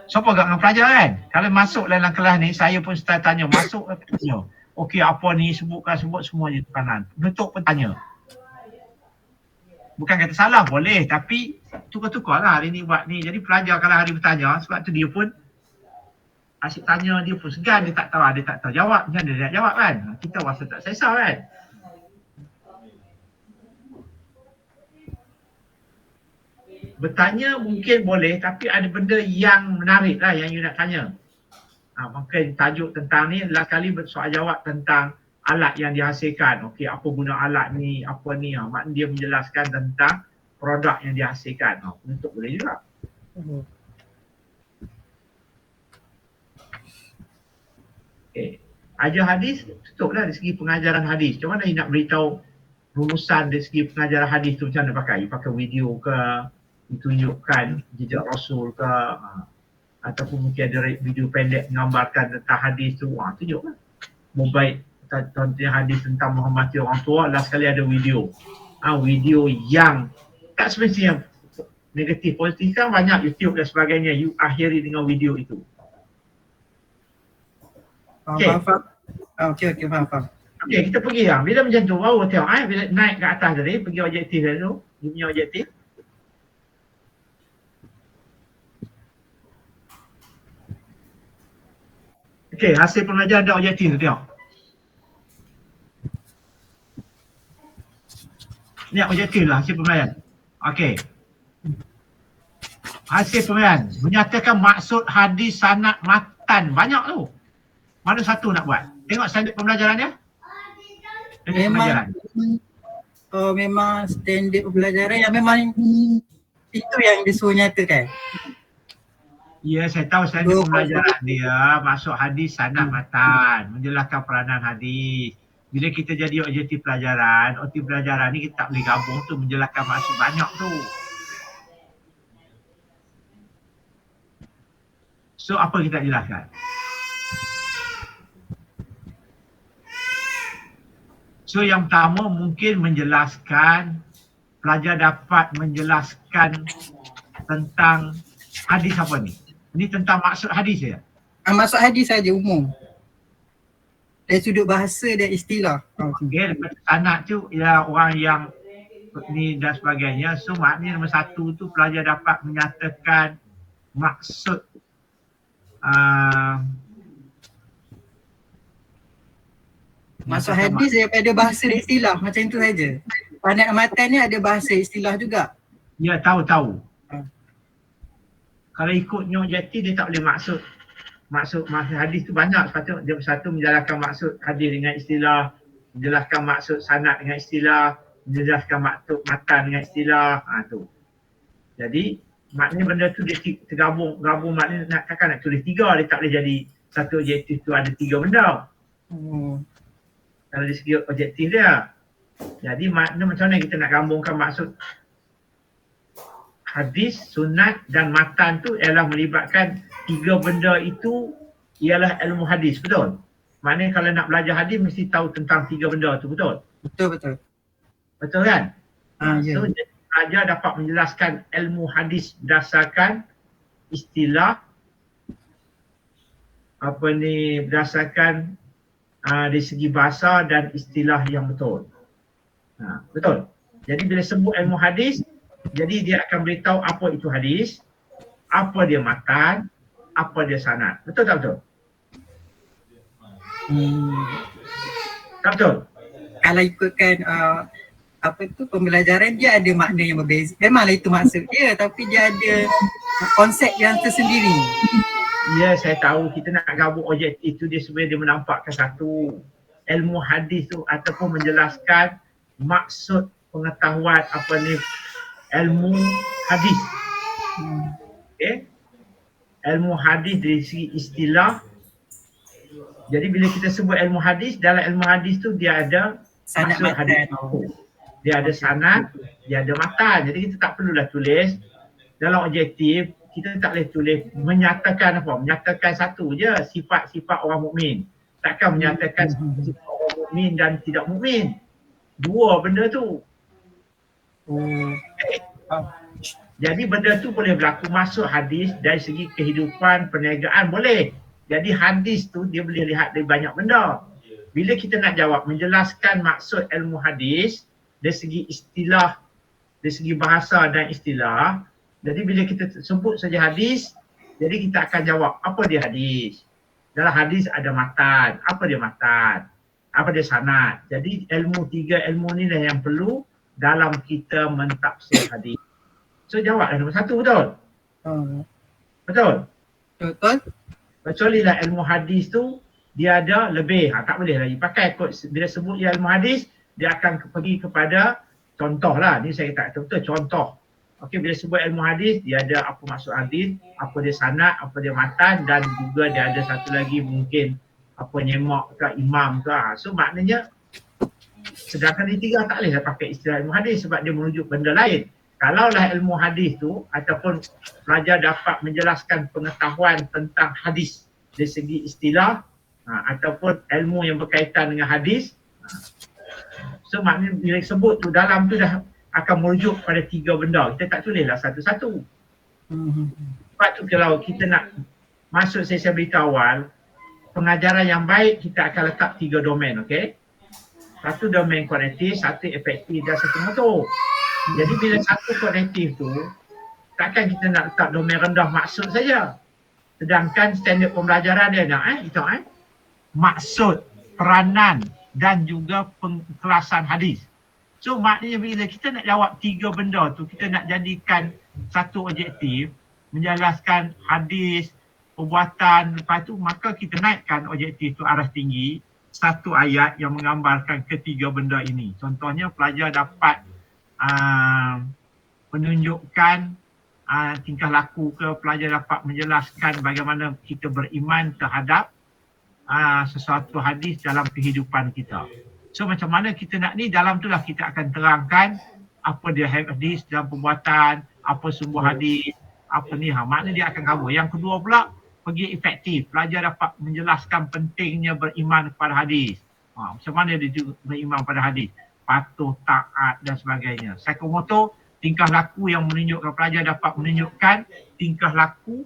S1: Siapa agak dengan pelajar kan? Kalau masuk dalam kelas ni, saya pun start tanya, masuk tanya. Okey, apa ni, sebut semua je tekanan. Penutup pun tanya. Bukan kata salah, boleh, tapi tukar-tukar lah hari ni buat ni. Jadi pelajar kalau hari bertanya, sebab tu dia pun asyik tanya, dia pun segan, dia tak tahu jawab. Macam dia nak jawab kan? Kita rasa tak selesa kan? Bertanya mungkin boleh, tapi ada benda yang menarik lah yang you nak tanya. Mungkin tajuk tentang ni adalah kali bersoal jawab tentang alat yang dihasilkan. Okey, apa guna alat ni, apa ni. Maknanya dia menjelaskan tentang produk yang dihasilkan. Penutup boleh juga. Okey. Ajar hadis, tutuplah dari segi pengajaran hadis. Macam mana you nak beritahu rumusan dari segi pengajaran hadis tu, macam mana pakai? You pakai video ke, ditunjukkan jejak Rasul ke, ataupun mungkin ada video pendek menggambarkan tentang hadis tu, tunjuklah. Mobile contohnya hadis tentang menghormati orang tua, last kali ada video. Video yang tak semestinya negatif, positif kan banyak YouTube dan sebagainya, you akhiri dengan video itu.
S3: Faham. Okey, faham.
S1: Okey, kita pergi lah. Bila macam tu, baru tengok bila naik ke atas tadi, pergi objektif dulu, you punya objektif. Okey, hasil pembelajaran ada objektif tu, tengok. Ni objektif lah hasil pembelajaran. Okey. Hasil pembelajaran menyatakan maksud hadis, sanad, matan. Banyak tu. Mana satu nak buat? Tengok standard pembelajaran dia.
S3: Memang standard pembelajaran yang memang itu yang disuruh nyatakan.
S1: Ya, saya tahu standard pembelajaran dia maksud hadis, sanad, matan, menjelaskan peranan hadis. Bila kita jadi objektif pelajaran ni kita tak boleh gabung tu, menjelaskan maksud banyak tu. So apa kita jelaskan? So yang pertama mungkin menjelaskan, pelajar dapat menjelaskan tentang hadis apa ni? Ini tentang maksud hadis ya?
S3: Maksud hadis saja umum. dari sudut bahasa dan istilah.
S1: Okay, sanad tu ialah orang yang ni dan sebagainya. So maknanya nombor satu tu pelajar dapat menyatakan maksud
S3: Maksud hadis daripada bahasa dan istilah macam itu saja. Sanad matan ni ada bahasa istilah juga.
S1: Ya, tahu. Kalau ikutnya objektif dia tak boleh maksud hadis tu banyak. Sepatutnya dia satu menjalankan maksud hadis dengan istilah, menjelaskan maksud sanad dengan istilah, menjelaskan maksud matan dengan istilah. Tu. Jadi maknanya benda tu dia tergabung maknanya nak tulis 3, dia tak boleh jadi satu objektif tu ada 3 benda. Kalau dari segi objektif dia. Jadi makna macam mana kita nak gabungkan maksud hadis, sunat dan matan tu ialah melibatkan 3 benda itu ialah ilmu hadis, betul? Maknanya kalau nak belajar hadis mesti tahu tentang 3 benda tu, betul?
S3: Betul.
S1: Betul kan?
S3: Ya.
S1: So pelajar dapat menjelaskan ilmu hadis berdasarkan istilah berdasarkan dari segi bahasa dan istilah yang betul. Betul. Jadi bila sebut ilmu hadis, jadi dia akan beritahu apa itu hadis, apa dia matan, apa dia sanad. Betul tak betul? Tak betul?
S3: Kalau ikutkan pembelajaran dia ada makna yang berbeza. Memanglah itu maksud dia, tapi dia ada konsep yang tersendiri.
S1: Ya, saya tahu kita nak gabung objektif itu dia sebenarnya dia menampakkan satu ilmu hadis tu ataupun menjelaskan maksud pengetahuan ilmu hadis. Okay. Ilmu hadis dari segi istilah. Jadi bila kita sebut ilmu hadis, dalam ilmu hadis tu dia ada
S3: sanad
S1: hadis. Dia ada sanad, dia ada matan. Jadi kita tak perlulah tulis dalam objektif. Kita tak boleh tulis menyatakan menyatakan satu je sifat-sifat orang mukmin. Takkan menyatakan sifat orang mukmin dan tidak mukmin. 2 benda tu. Jadi benda tu boleh berlaku masuk hadis dari segi kehidupan, perniagaan boleh. Jadi hadis tu dia boleh lihat dari banyak benda. Bila kita nak jawab menjelaskan maksud ilmu hadis dari segi istilah, dari segi bahasa dan istilah. Jadi bila kita sebut saja hadis, jadi kita akan jawab apa dia hadis. Dalam hadis ada matan, apa dia matan, apa dia sanad. Jadi 3 ilmu ni lah yang perlu dalam kita mentafsir hadis. So jawablah nombor 1, betul? Betul?
S3: Betul.
S1: Kecuali lah ilmu hadis tu dia ada lebih, tak boleh lagi pakai kot. Bila sebut dia ilmu hadis, dia akan pergi kepada contoh lah. Ni saya kata betul contoh. Okey, bila sebut ilmu hadis, dia ada apa maksud hadis, apa dia sanad, apa dia matan dan juga dia ada satu lagi mungkin apa nyemak ke imam ke. So maknanya sedangkan di 3 tak boleh pakai istilah ilmu hadis sebab dia merujuk benda lain. Kalaulah ilmu hadis tu ataupun pelajar dapat menjelaskan pengetahuan tentang hadis dari segi istilah ataupun ilmu yang berkaitan dengan hadis. So maknanya bila sebut tu dalam tu dah akan merujuk pada 3 benda. Kita tak tulislah satu-satu. Sebab tu kalau kita nak masuk sesi berita awal, pengajaran yang baik kita akan letak 3 domain, okey? 1 domain kognitif, 1 efektif dan 1 motor. Jadi bila 1 kognitif tu, takkan kita nak letak domain rendah maksud saja. Sedangkan standard pembelajaran dia nak maksud, peranan dan juga pengkelasan hadis. So maknanya bila kita nak jawab 3 benda tu, kita nak jadikan satu objektif, menjelaskan hadis, perbuatan, lepas tu maka kita naikkan objektif tu aras tinggi, 1 ayat yang menggambarkan ketiga benda ini. Contohnya pelajar dapat menunjukkan tingkah laku ke, pelajar dapat menjelaskan bagaimana kita beriman terhadap sesuatu hadis dalam kehidupan kita. So macam mana kita nak ni, dalam tu lah kita akan terangkan apa dia hadis dalam perbuatan, apa sumber hadis, apa ni, maknanya dia akan cover. Yang kedua pula, pergi efektif. Pelajar dapat menjelaskan pentingnya beriman kepada hadis. Macam mana dia juga beriman pada hadis, patuh, taat dan sebagainya. Psikomotor, tingkah laku yang menunjukkan, pelajar dapat menunjukkan tingkah laku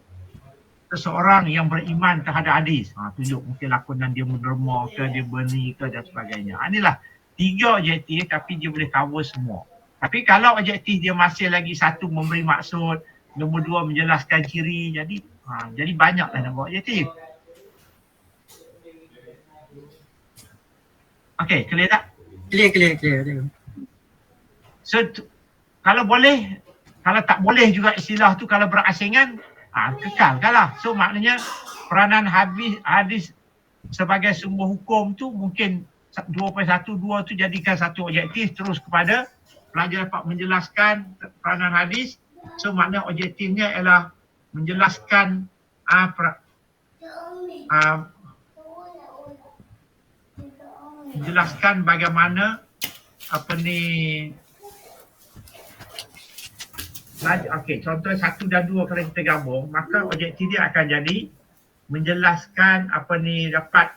S1: seseorang yang beriman terhadap hadis. Tunjuk mungkin lakonan dia menderma ke, dia berni ke dan sebagainya. Inilah 3 objektif tapi dia boleh cover semua. Tapi kalau objektif dia masih lagi satu memberi maksud, nombor 2 menjelaskan ciri, jadi banyaklah nak buat objektif. Okey, clear tak?
S3: Clear.
S1: So kalau boleh, kalau tak boleh juga istilah tu kalau berasingan, kekalkanlah. So maknanya peranan hadis sebagai sumber hukum tu mungkin 2.12 tu jadikan satu objektif, terus kepada pelajar dapat menjelaskan peranan hadis. So maknanya objektifnya ialah menjelaskan menjelaskan bagaimana okey, contoh 1 dan 2 kalau kita gabung, maka objektif dia akan jadi menjelaskan dapat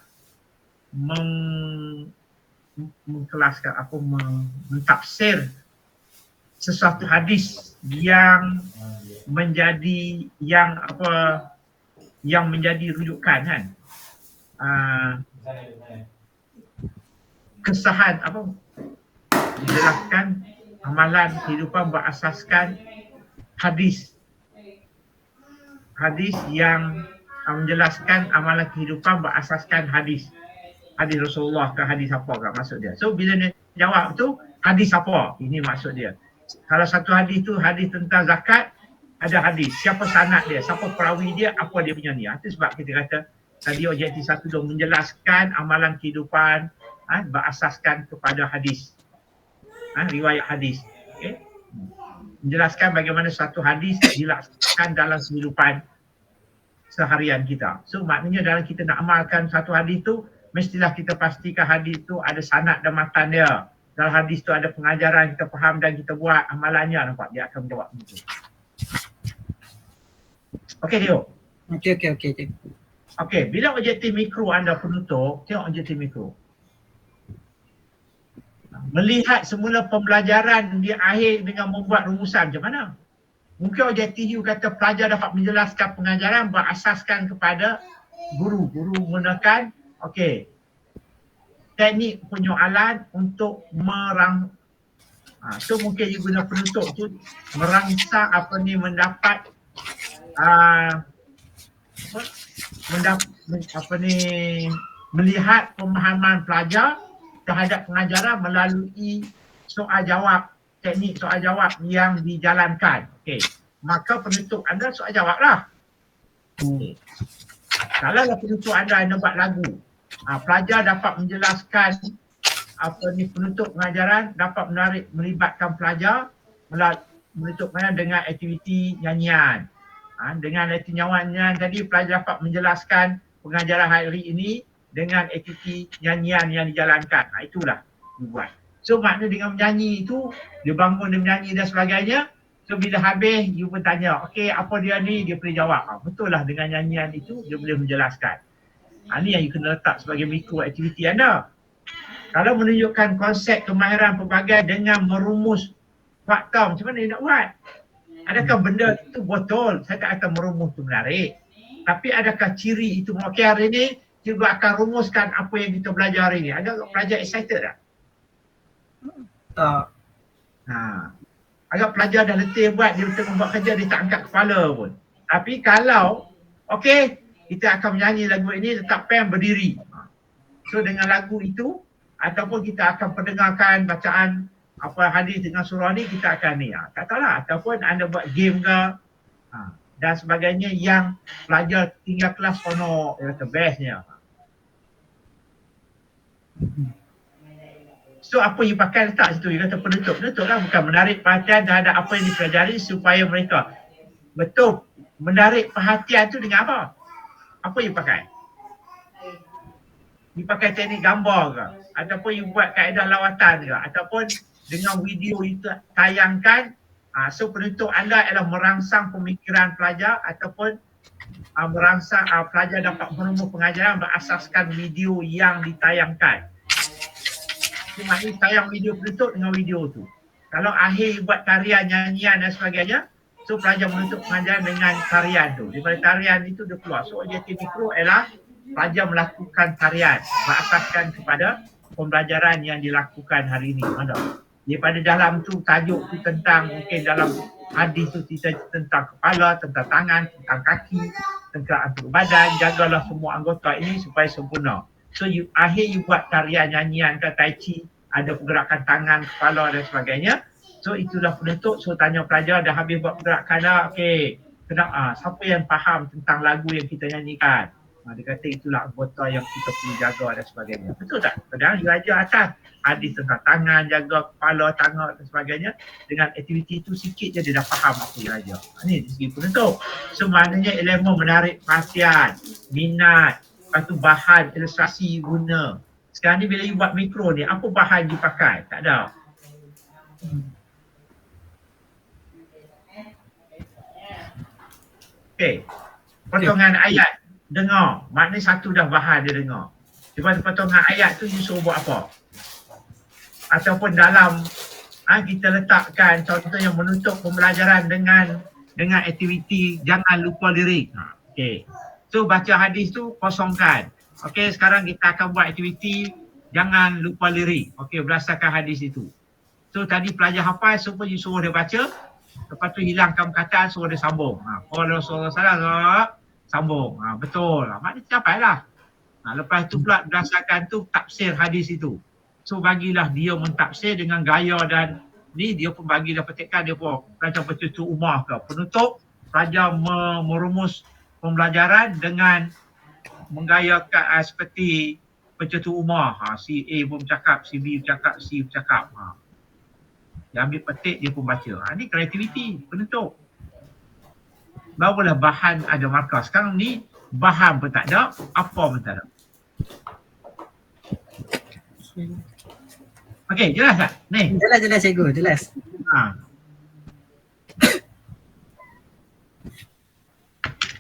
S1: mengkelaskan mentafsir sesuatu hadis yang menjadi yang menjadi rujukan kan. Kesahan menjelaskan amalan kehidupan berasaskan hadis yang menjelaskan amalan kehidupan berasaskan hadis Rasulullah ke hadis apa kat maksud dia. So bila dia jawab tu hadis apa, ini maksud dia. Kalau satu hadis tu hadis tentang zakat, ada hadis siapa sanad dia, siapa perawi dia, apa dia punya ni. Itu sebab kita kata tadi objektif 1 tu menjelaskan amalan kehidupan berasaskan kepada hadis, riwayat hadis. Okay? Menjelaskan bagaimana satu hadis dilaksanakan dalam kehidupan seharian kita. So maknanya dalam kita nak amalkan satu hadis tu, mestilah kita pastikan hadis tu ada sanad dan matan dia. Dalam hadis tu ada pengajaran, kita faham dan kita buat amalannya, nampak? Dia akan menjawab begitu. Okey Dio.
S3: Okey.
S1: Okey, bila objektif mikro anda penutup, tengok objektif mikro. Melihat semula pembelajaran di akhir dengan membuat rumusan macam mana? Mungkin objektif you kata pelajar dapat menjelaskan pengajaran berasaskan kepada guru menggunakan teknik penyoalan untuk so mungkin you guna penutup tu merangsang melihat pemahaman pelajar terhadap pengajaran melalui soal jawab, teknik soal jawab yang dijalankan. Okey, maka penutup anda soal jawab lah. Okay. Kalau penutup anda buat lagu, pelajar dapat menjelaskan penutup pengajaran, dapat melibatkan pelajar menutup pengajaran dengan aktiviti nyanyian. Dengan aktiviti nyanyian tadi pelajar dapat menjelaskan pengajaran hari ini dengan aktiviti nyanyian yang dijalankan. Itulah dibuat. So maknanya dengan menyanyi itu, dia bangun, dia menyanyi dan sebagainya. So bila habis, you pun tanya, okey apa dia ni? Dia boleh jawab. Betul lah dengan nyanyian itu, dia boleh menjelaskan. Ini yang you kena letak sebagai mikro aktiviti anda. Kalau menunjukkan konsep kemahiran pelbagai dengan merumus fakta, macam mana you nak buat? Adakah benda itu betul? Saya tak kata merumus itu menarik. Tapi adakah ciri itu? Okey, hari ini juga akan rumuskan apa yang kita belajar hari ini. Agak pelajar excited tak?
S3: Tak.
S1: Agak pelajar dah letih buat, dia betul membuat kerja, dia tak angkat kepala pun. Tapi kalau, okey, kita akan menyanyi lagu ini, letak pen berdiri. So dengan lagu itu, ataupun kita akan pendengarkan bacaan hadis dengan surah ni, kita akan ni. Tak tahulah, ataupun anda buat game ke, dan sebagainya yang pelajar tinggal kelas honor, the bestnya. So apa you pakai letak situ, you kata penutup lah, bukan menarik perhatian terhadap apa yang dipelajari supaya mereka betul. Menarik perhatian tu dengan apa? Apa you pakai? You pakai teknik gambar ke? Ataupun you buat kaedah lawatan ke? Ataupun dengan video you tayangkan. So penutup anda ialah merangsang pemikiran pelajar ataupun merangsang pelajar dapat menemukan pengajaran berasaskan video yang ditayangkan. Maknanya tayang video penutup dengan video tu. Kalau akhir buat tarian, nyanyian dan sebagainya, So pelajar menuntut pengajaran dengan tarian tu. Daripada tarian itu dia keluar. So objektif mikro ialah pelajar melakukan tarian berasaskan kepada pembelajaran yang dilakukan hari ini. Ada. Daripada dalam tu tajuk tu tentang mungkin dalam hadis tu kita tentang kepala, tentang tangan, tentang kaki, tentang anggota badan, jagalah semua anggota ini supaya sempurna. So akhir you buat tarian, nyanyian ke tai chi, ada pergerakan tangan, kepala dan sebagainya. So itulah penutup. So tanya pelajar dah habis buat pergerakan dah. Okey. Siapa yang faham tentang lagu yang kita nyanyikan? Dia kata itulah anggota yang kita perlu jaga dan sebagainya. Betul tak? Kadang you ajar atas hadis tentang tangan, jaga kepala, tangan dan sebagainya. Dengan aktiviti itu sikit je dia dah faham apa yang ajar. Ini dari segi penutup. So maknanya elemen menarik perhatian, minat, lepas tu bahan ilustrasi guna. Sekarang ni bila you buat mikro ni, apa bahan dipakai? Tak ada. Okey. Potongan ayat dengar. Maknanya satu dah bahan dia dengar. Lepas potongan ayat tu you suruh buat apa? Ataupun dalam kita letakkan contoh yang menutup pembelajaran dengan aktiviti jangan lupa lirik. Okey. So baca hadis tu kosongkan. Okey, sekarang kita akan buat aktiviti jangan lupa lirik. Okey, berdasarkan hadis itu. So tadi pelajar hafal semua you suruh dia baca. Lepas tu hilangkan perkataan suruh dia sambung. Kalau suruh salah sambung. Betul. Maknanya capai lah. Lepas tu pula berdasarkan tu tafsir hadis itu. So bagilah dia mentafsir dengan gaya dan ni dia pun bagilah petikan dia pun macam pencucu umar ke. Penutup pelajar merumus pembelajaran dengan menggayakan seperti pencucu umar. Si A pun bercakap, si B bercakap, C bercakap. Dia ambil petik, dia pun baca. Ni kreativiti, penutup. Barulah bahan ada markah. Sekarang ni bahan pun tak ada, apa pun tak ada. Okey, jelas tak? Ni.
S3: Jelas cikgu, jelas.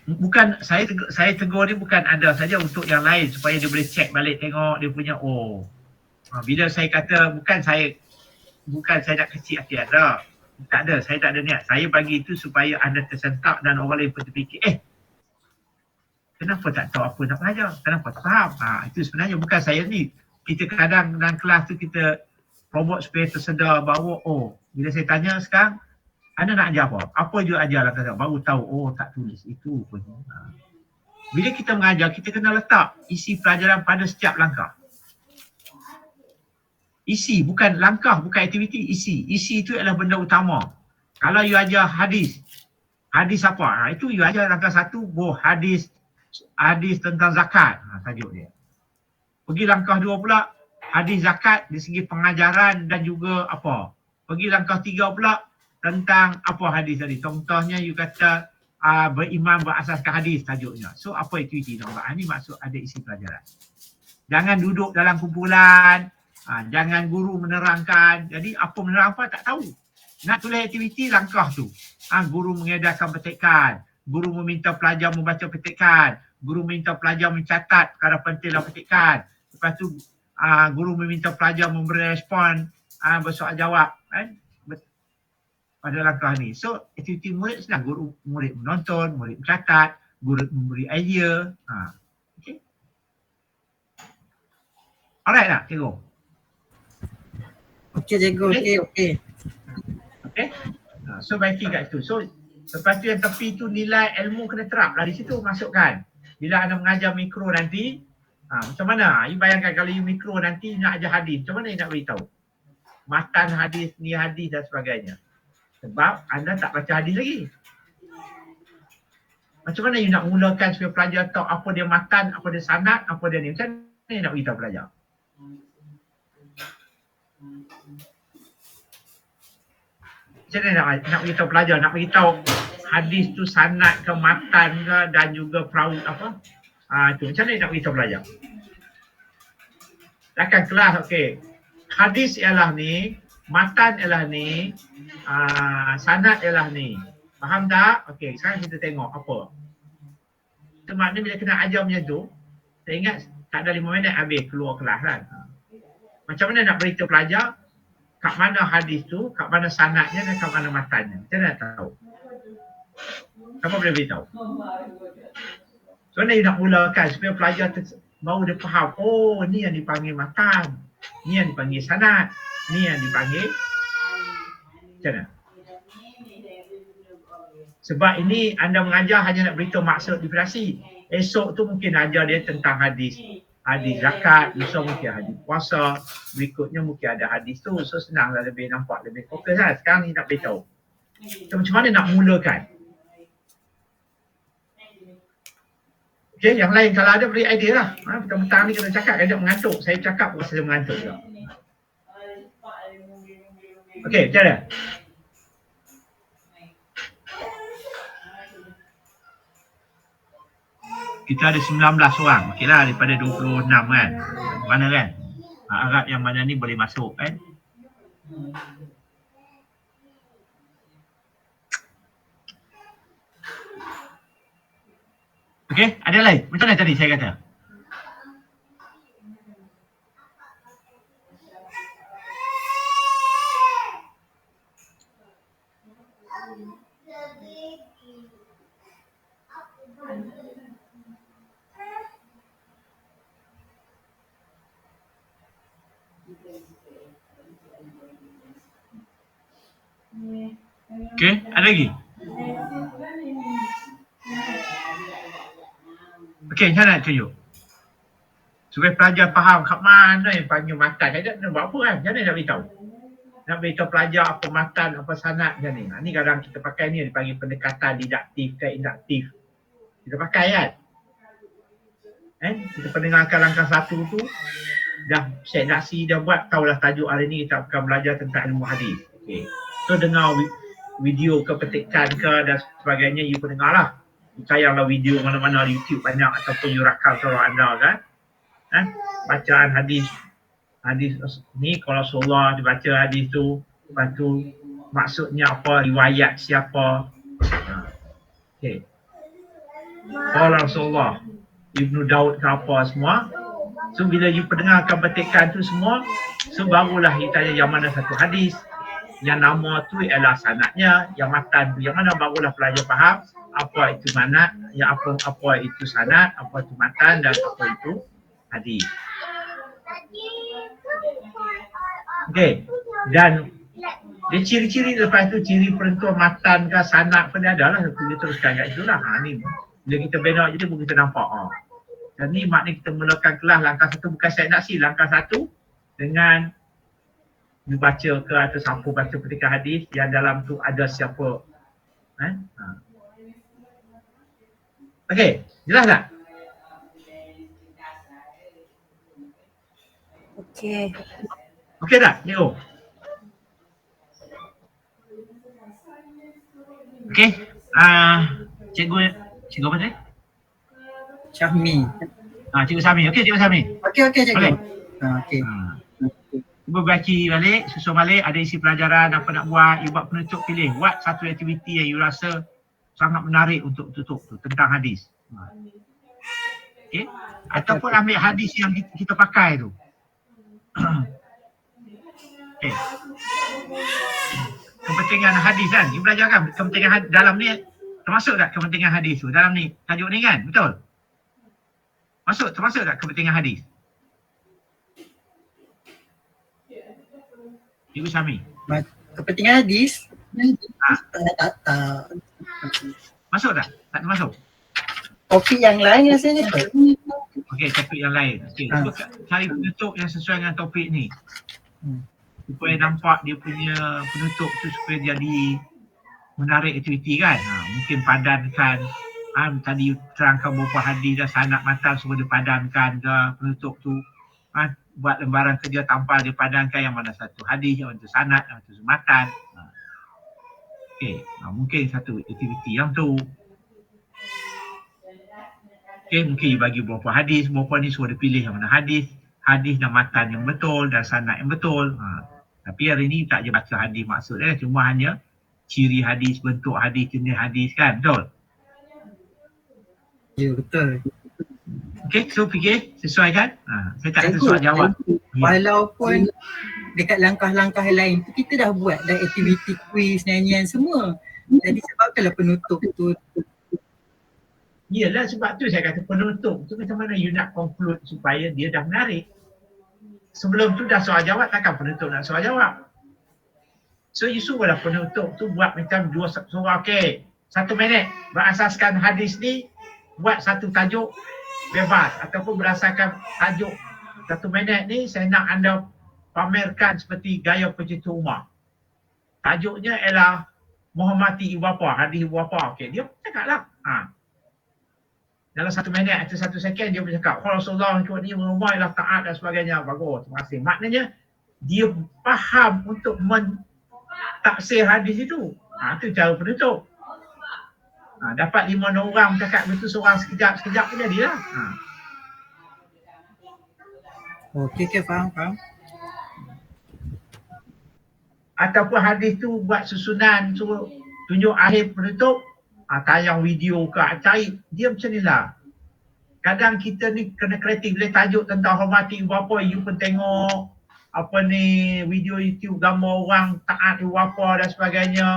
S1: Bukan saya tegur ni bukan anda saja, untuk yang lain supaya dia boleh check balik tengok dia punya bila saya kata bukan saya nak kecil hati anda. Tak ada, saya tak ada niat. Saya bagi itu supaya anda tersentak dan orang lain pun terfikir, kenapa tak tahu apa nak belajar? Kenapa tak faham? Itu sebenarnya bukan saya ni. Kita kadang dalam kelas tu kita promote supaya tersedar bahawa bila saya tanya sekarang, anda nak ajar apa? Apa je ajar lah kadang baru tahu, tak tulis itu pun. Bila kita mengajar, kita kena letak isi pelajaran pada setiap langkah. Isi, bukan langkah, bukan aktiviti, isi. Isi itu adalah benda utama. Kalau you ajar hadis apa? Itu you ajar langkah satu, hadis tentang zakat. Tajuk dia. Pergi langkah dua pula, hadis zakat dari segi pengajaran dan juga apa. Pergi langkah tiga pula, tentang apa hadis tadi. Contohnya you kata beriman berasaskan hadis tajuknya. So apa aktiviti nak buat? Ini maksud ada isi pelajaran. Jangan duduk dalam kumpulan. Jangan guru menerangkan. Jadi apa menerang apa tak tahu. Nak tulis aktiviti langkah tu. Guru mengedarkan petikan. Guru meminta pelajar membaca petikan. Guru meminta pelajar mencatat perkara penting dalam petikan. Lepas tu guru meminta pelajar memberi respon bersoal jawab. Pada langkah ni. So aktiviti murid senang. Guru murid menonton, murid mencatat, guru memberi idea. Okay. Alright tak cikgu?
S3: Okey cikgu, okey.
S1: Okay. So baiki kat situ. So lepas tu yang tepi tu nilai ilmu kena terap lah di situ masukkan. Bila anda mengajar mikro nanti, macam mana? You bayangkan kalau you mikro nanti nak ajar hadis, macam mana you nak beritahu? Matan hadis, ni hadis dan sebagainya. Sebab anda tak baca hadis lagi. Macam mana you nak mulakan supaya pelajar tahu apa dia matan, apa dia sanad, apa dia ni. Macam mana you nak beritahu pelajar? Macam mana nak beritahu pelajar? Nak beritahu hadis tu sanad ke matan ke dan juga perahu apa? Itu macam mana nak beritahu pelajar? Takkan kelas, okey. Hadis ialah ni, matan ialah ni, sanad ialah ni. Faham tak? Okey, sekarang kita tengok apa. So, maknanya bila kena ajar macam tu, saya ingat tak ada 5 minit habis keluar kelas kan. Macam mana nak beritahu pelajar kat mana hadis tu, kat mana sanadnya dan kat mana matannya. Macam mana nak tahu? Siapa boleh beritahu? So ni nak mulakan supaya pelajar baru dia faham, oh ni yang dipanggil matan, ni yang dipanggil sanad, ni yang dipanggil macam mana? Sebab ini anda mengajar hanya nak beritahu maksud definisi. Esok tu mungkin ajar dia tentang hadis zakat, besok mungkin hadis puasa, berikutnya mungkin ada hadis tu. So senanglah, lebih nampak, lebih fokus lah. Sekarang ni nak beritahu. So, macam mana nak mulakan? Okay, yang lain kalau ada beri idea lah. Petang-petang ni kena cakap, kena mengantuk. Saya cakap rasa saya mengantuk juga. Okay, macam mana? Kita ada 19 orang. Okey lah, daripada 26 kan. Mana kan? Arab yang mana ni boleh masuk kan? Okey, ada lain? Macam mana tadi saya kata? Okey, ada lagi? Okey, macam mana nak tunjuk? Supaya pelajar faham kat mana yang panggil matan. Saya nak buat apa kan? Macam mana nak beritahu? Nak beritahu pelajar apa matan, apa sanad macam ni. Ni kadang kita pakai ni dipanggil pendekatan didaktif ke induktif. Kita pakai kan? Kita pendengarkan langkah satu tu, dah set nasi, dah buat, tahulah tajuk hari ni kita akan belajar tentang ilmu hadis. Okay. So dengar video ke petikan ke dan sebagainya, you pun dengar lah. You tayanglah video mana-mana di YouTube banyak ataupun you rakam kalau anda kan. Bacaan hadis ni kalau Rasulullah dibaca hadis tu, lepas tu maksudnya apa, riwayat siapa. Okay. Kalau Rasulullah, Ibnu Daud ke apa semua. So bila you pendengarkan petikan tu semua, so barulah you tanya yang mana satu hadis, yang nama tu ialah sanadnya, yang matan tu yang mana, barulah pelajar faham apa itu manat, yang apa itu sanad, apa itu matan dan apa itu hadis. Okey, dan dia ciri-ciri lepas tu, ciri penentuan matan ke sanad pun ada lah, dia teruskan kat situ lah. Ni bila kita bina je pun kita nampak. Dan ni maknanya kita mulakan kelas langkah satu, bukan saya nak langkah satu dengan dibaca ke atau siapa baca petikan hadis yang dalam tu ada siapa. Okey, jelas tak?
S2: Okey.
S1: Okey tak, Nio? Okey, cikgu apa tadi?
S3: Syahmi.
S1: Cikgu Sami. Okey, Cikgu Sami.
S3: Okey cikgu.
S1: Boleh?
S3: Okey.
S1: Cuba baca balik, susun balik, ada isi pelajaran, apa nak buat, you buat penutup, pilih. Buat satu aktiviti yang you rasa sangat menarik untuk tutup tu, tentang hadis. Okey? Ataupun ambil hadis yang kita pakai tu. Okey. Kepentingan hadis kan, you belajar kan, kepentingan hadis dalam ni, termasuk tak kepentingan hadis tu? Dalam ni, tajuk ni kan, betul? Termasuk tak kepentingan hadis? Cikgu Sami.
S3: Kepentingan hadis? Tak.
S1: Masuk tak? Tak termasuk?
S3: Topik yang lain rasanya tu.
S1: Okey, topik yang lain. Okey, cuba cari penutup yang sesuai dengan topik ni. Supaya nampak dia punya penutup tu supaya jadi menarik aktiviti kan. Mungkin padankan. Tadi terangkan beberapa hadis dan sanad matan semua dipadankan ke penutup tu. Buat lembaran kerja tanpa dia padankan yang mana satu hadis, yang mana sanad, yang mana matan. Okey, mungkin satu aktiviti yang tu. Okey, mungkin bagi beberapa hadis, beberapa ni suruh dia pilih yang mana hadis dan matan yang betul dan sanad yang betul. Tapi hari ni tak je baca hadis maksudnya, cuma hanya ciri hadis, bentuk hadis, jenis hadis kan, betul?
S3: Ya, betul.
S1: Okey, so fikir sesuai kan? Saya tak ada soal jawab.
S3: Walaupun dekat langkah-langkah lain tu kita dah buat dah aktiviti kuis, nyanyian semua. Jadi sebab itulah penutup tu.
S1: Iyalah sebab tu saya kata penutup tu macam mana you nak conclude supaya dia dah menarik. Sebelum tu dah soal jawab, takkan penutup nak soal jawab. So you suruhlah penutup tu buat macam dua surah, okey, 1 minit berasaskan hadis ni, buat satu tajuk bebas, ataupun berdasarkan tajuk 1 minit ni saya nak anda pamerkan seperti gaya pencetus Umar. Tajuknya ialah menghormati ibu bapa, hadis ibu bapa. Okey, dia cakap lah. Dalam 1 minit atau 1 second dia bercakap, kalau Rasulullah ikut ni Umar ialah taat dan sebagainya. Bagus, terima kasih. Maknanya dia faham untuk taksir hadis itu. Itu cara penutup. Dapat 5 orang bercakap betul seorang sekejap pun jadilah.
S3: Okey, faham.
S1: Ataupun hadis tu buat susunan, suruh tunjuk akhir penutup, tayang video ke, cari dia macam ni lah. Kadang kita ni kena kreatif, bila tajuk tentang hormati ibu bapa, you pun tengok apa ni video YouTube gambar orang taat ibu bapa dan sebagainya,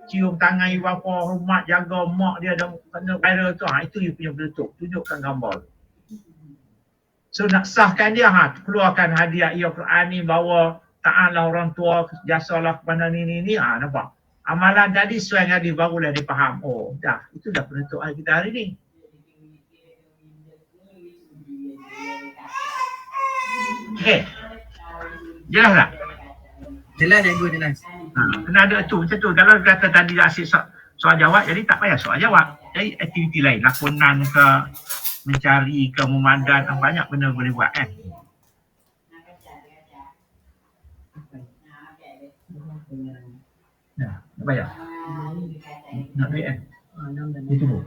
S1: cium tangan ibu bapa, hormat, jaga mak dia dan kena viral tu, itu you punya penutup, tunjukkan gambar. So nak sahkan dia, keluarkan hadiah ia Quran ni, bawa taatlah orang tua, jasalah kepada ni, nampak? Amalan tadi sesuai dengan dia, barulah dia faham. Oh, dah, itu dah penutup kita hari ni. Okey. Jelas tak?
S3: Jelas cikgu, jelas.
S1: Kena ada tu, macam tu. Kalau kata tadi asyik soal jawab, jadi tak payah soal jawab. Jadi aktiviti lain, lakonan ke, mencari ke, memandan, banyak benda boleh buat kan. Nak bayar? Nak duit kan? Dia tunggu.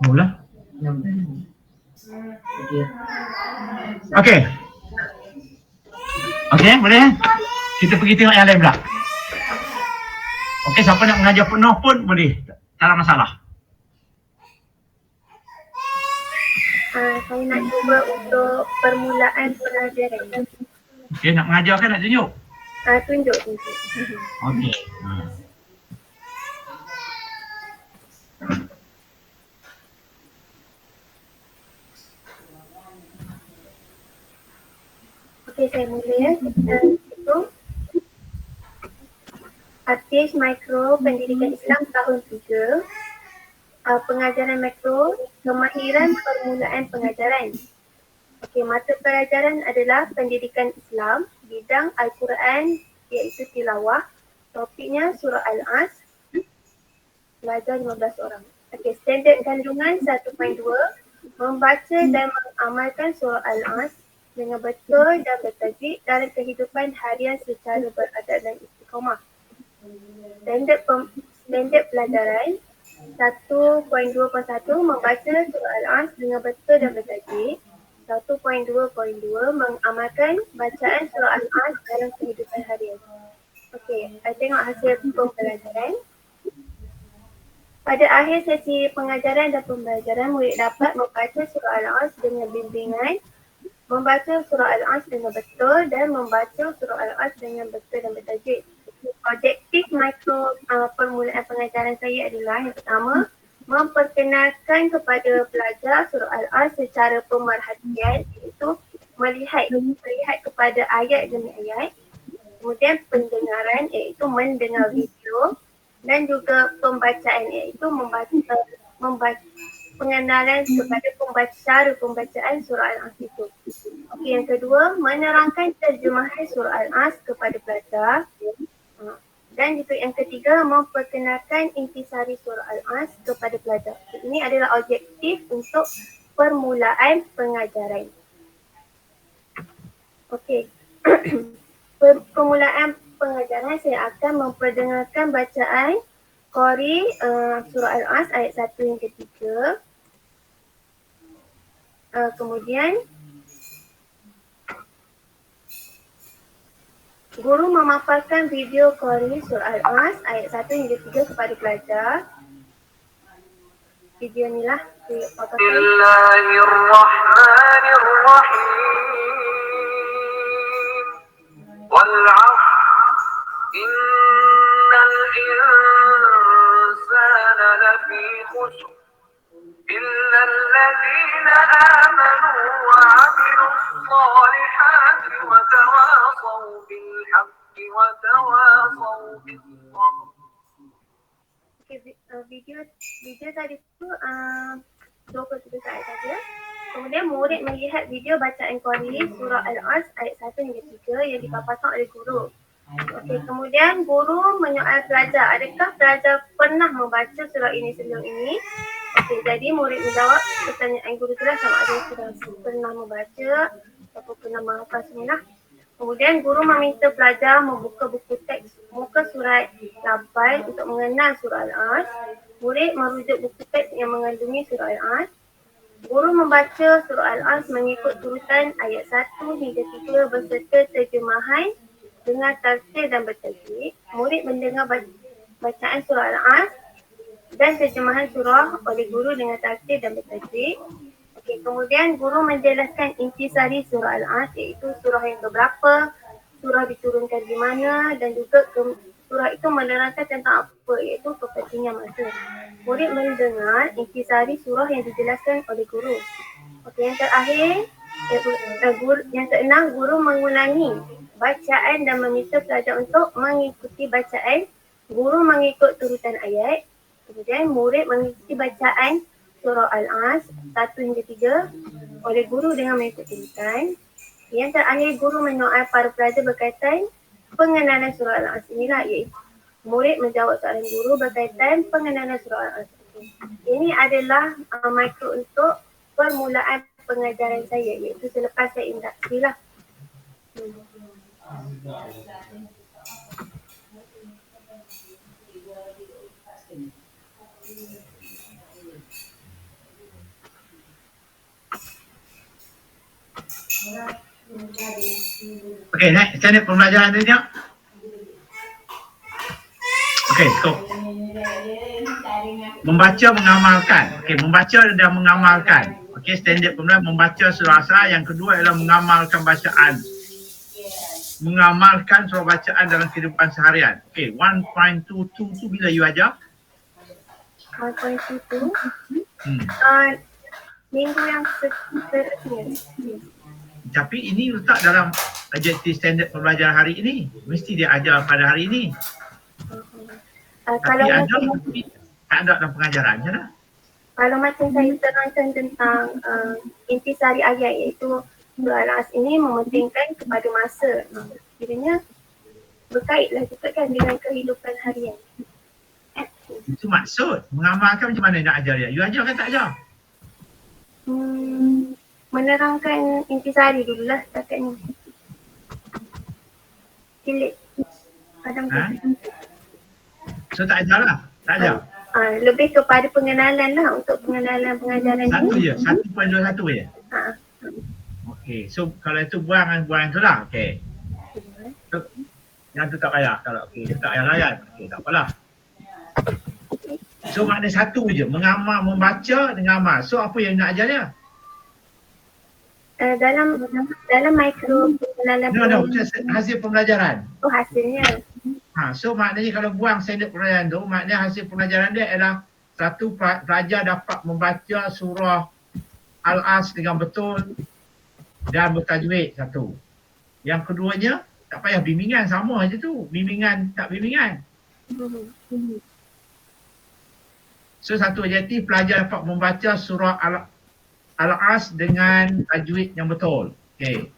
S1: Mula. Okey. Okey, boleh? Kita pergi tengok yang lain pula. Okey, siapa nak mengajar penuh pun boleh. Tak ada masalah.
S4: Saya nak cuba untuk permulaan pengajaran.
S1: Okey, nak mengajar kan nak tunjuk?
S4: Tunjuk.
S1: Okey.
S4: Okey, saya mula ya. Itu Artis Mikro Pendidikan Islam tahun 3. Pengajaran makro, kemahiran permulaan pengajaran. Okey, mata pelajaran adalah pendidikan Islam, bidang Al-Quran iaitu tilawah. Topiknya surah Al-As. Pelajar 15 orang. Okey, standard kandungan 1.2, membaca dan mengamalkan surah Al-As dengan betul dan bertajwid dalam kehidupan harian secara beradab dan istiqamah. Standard pelajaran 1.2.1, membaca surah Al-As dengan betul dan bertajwid. 1.2.2, mengamalkan bacaan surah Al-As dalam kehidupan harian. Okey, tengok hasil pembelajaran. Pada akhir sesi pengajaran dan pembelajaran, murid dapat membaca surah Al-As dengan bimbingan, membaca surah Al-As dengan betul dan membaca surah Al-As dengan betul dan bertajwid. Objektif mikro permulaan pengajaran saya adalah yang pertama, memperkenalkan kepada pelajar surah Al-As secara pemerhatian, iaitu melihat kepada ayat demi ayat. Kemudian pendengaran, iaitu mendengar video, dan juga pembacaan, iaitu membaca pengenalan kepada cara pembacaan surah Al-As itu. Okey, yang kedua, menerangkan terjemahan surah Al-As kepada pelajar. Dan juga yang ketiga, memperkenalkan intisari surah Al-As kepada pelajar. Ini adalah objektif untuk permulaan pengajaran. Okey. Permulaan pengajaran, saya akan memperdengarkan bacaan Qari surah Al-As ayat 1 hingga 3. Kemudian guru memaparkan video Qari surah Al-As ayat 1 hingga 3 kepada pelajar. video ni lah. Foto
S5: بسم الله الرحمن الرحيم والعصر إن الإنسان لفي خسر إلا الذين آمنوا وعملوا الصالحات وتواصوا بالحق وتواصوا بالصبر.
S4: Video tadi tu 23 saat saja. Kemudian murid melihat video bacaan Qari surah Al-As ayat 1 hingga 3 yang dipaparkan oleh guru. Okey, kemudian guru menyoal pelajar, adakah pelajar pernah membaca surah ini sebelum ini? Okey, jadi murid menjawab pertanyaan guru sudah sama ada sudah pernah membaca ataupun pernah menghafal semua. Kemudian guru meminta pelajar membuka buku teks muka surat 8 untuk mengenal surah Al-As. Murid merujuk buku teks yang mengandungi surah Al-As. Guru membaca surah Al-As mengikut turutan ayat 1 hingga 3 beserta terjemahan dengan tartil dan bertajwid. Murid mendengar bacaan surah Al-As dan terjemahan surah oleh guru dengan tartil dan bertajwid. Okey, kemudian guru menjelaskan intisari surah Al-As, iaitu surah yang keberapa, surah diturunkan di mana dan juga surah itu menerangkan tentang apa, iaitu kepentingan masa. Murid mendengar intisari surah yang dijelaskan oleh guru. Okey, yang terakhir, yang keenam, guru mengulangi bacaan dan meminta pelajar untuk mengikuti bacaan. Guru mengikut turutan ayat. Kemudian murid mengikuti bacaan surah Al-As 1 hingga 3 oleh guru dengan mengikut turutan. Yang terakhir, guru menyoal para pelajar berkaitan pengenalan surah Al-As inilah, iaitu murid menjawab soalan guru berkaitan pengenalan surah Al-As. Ini adalah mikro untuk permulaan pengajaran saya, iaitu selepas saya induksi lah.
S1: Okey, naik channel pembelajaran dia tengok. Okey, stop. Membaca, mengamalkan. Okey, membaca dan mengamalkan. Okey, standard pembelajaran membaca surah Asar. Yang kedua ialah mengamalkan bacaan. Mengamalkan surah bacaan dalam kehidupan seharian. Okey, 1.22 tu bila you ajar?
S4: 1.22 minggu yang seterusnya.
S1: Tapi ini letak dalam objektif standard pembelajaran hari ini. Mesti dia ajar pada hari ini.
S4: Kalau
S1: Tapi ada
S4: macam,
S1: tapi tak ada dalam pengajaran je lah.
S4: kalau macam saya terangkan tentang intisari ayat, iaitu surah Al-As ini mementingkan kepada masa. Kiranya berkaitlah juga kan dengan kehidupan harian.
S1: Itu maksud. Mengamalkan macam mana nak ajar dia? You ajar kan tak ajar?
S4: Menerangkan intisari dululah setakat ni. Cilik. Kadang
S1: So tak ajar lah? Tak ajar?
S4: lebih kepada pengenalan lah, untuk pengenalan pengajaran
S1: Satu
S4: ni.
S1: je? 1.21 je?
S4: Ha.
S1: Okey, so kalau itu buang tu lah. Okey. So, yang tu tak payah. Kalau okey, tak payah layan. Okey, tak apalah. So makna satu je, mengamal, membaca dengan amal. So apa yang nak ajar dia?
S4: Dalam mikro pengenalan
S1: No, hasil pembelajaran.
S4: hasilnya.
S1: So maknanya kalau buang standard pembelajaran tu, maknanya hasil pembelajaran dia ialah satu, pelajar dapat membaca surah Al-As dengan betul dan bertajwid satu. Yang keduanya, tak payah bimbingan, sama aja tu. Bimbingan, tak bimbingan. So satu objektif, pelajar dapat membaca surah Al-As dengan tajwid yang betul. Okey.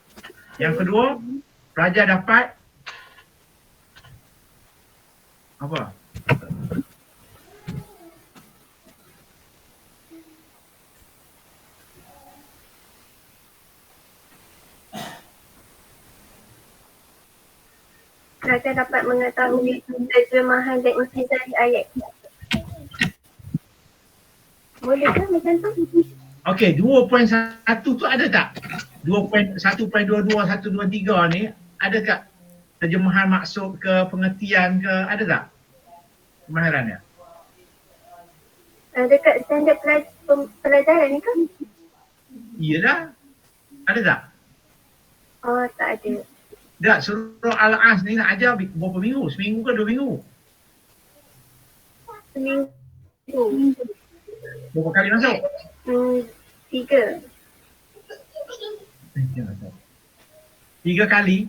S1: Yang kedua, pelajar dapat apa?
S4: Pelajar dapat mengetahui terjemahan dan intisari ayat. Boleh ke macam tu?
S1: Okey, 2.1 tu ada tak? 1.22, 123 ni ada tak terjemahan maksud ke, pengertian ke, ada tak? Kemahirannya.
S4: Dekat standard pelajaran ni kan?
S1: Iyalah. Ada tak?
S4: Oh, tak ada.
S1: Tak, surah Al-As ni nak ajar berapa minggu? Seminggu ke 2 minggu?
S4: Seminggu.
S1: Berapa kali masuk?
S4: 3.
S1: 3 kali?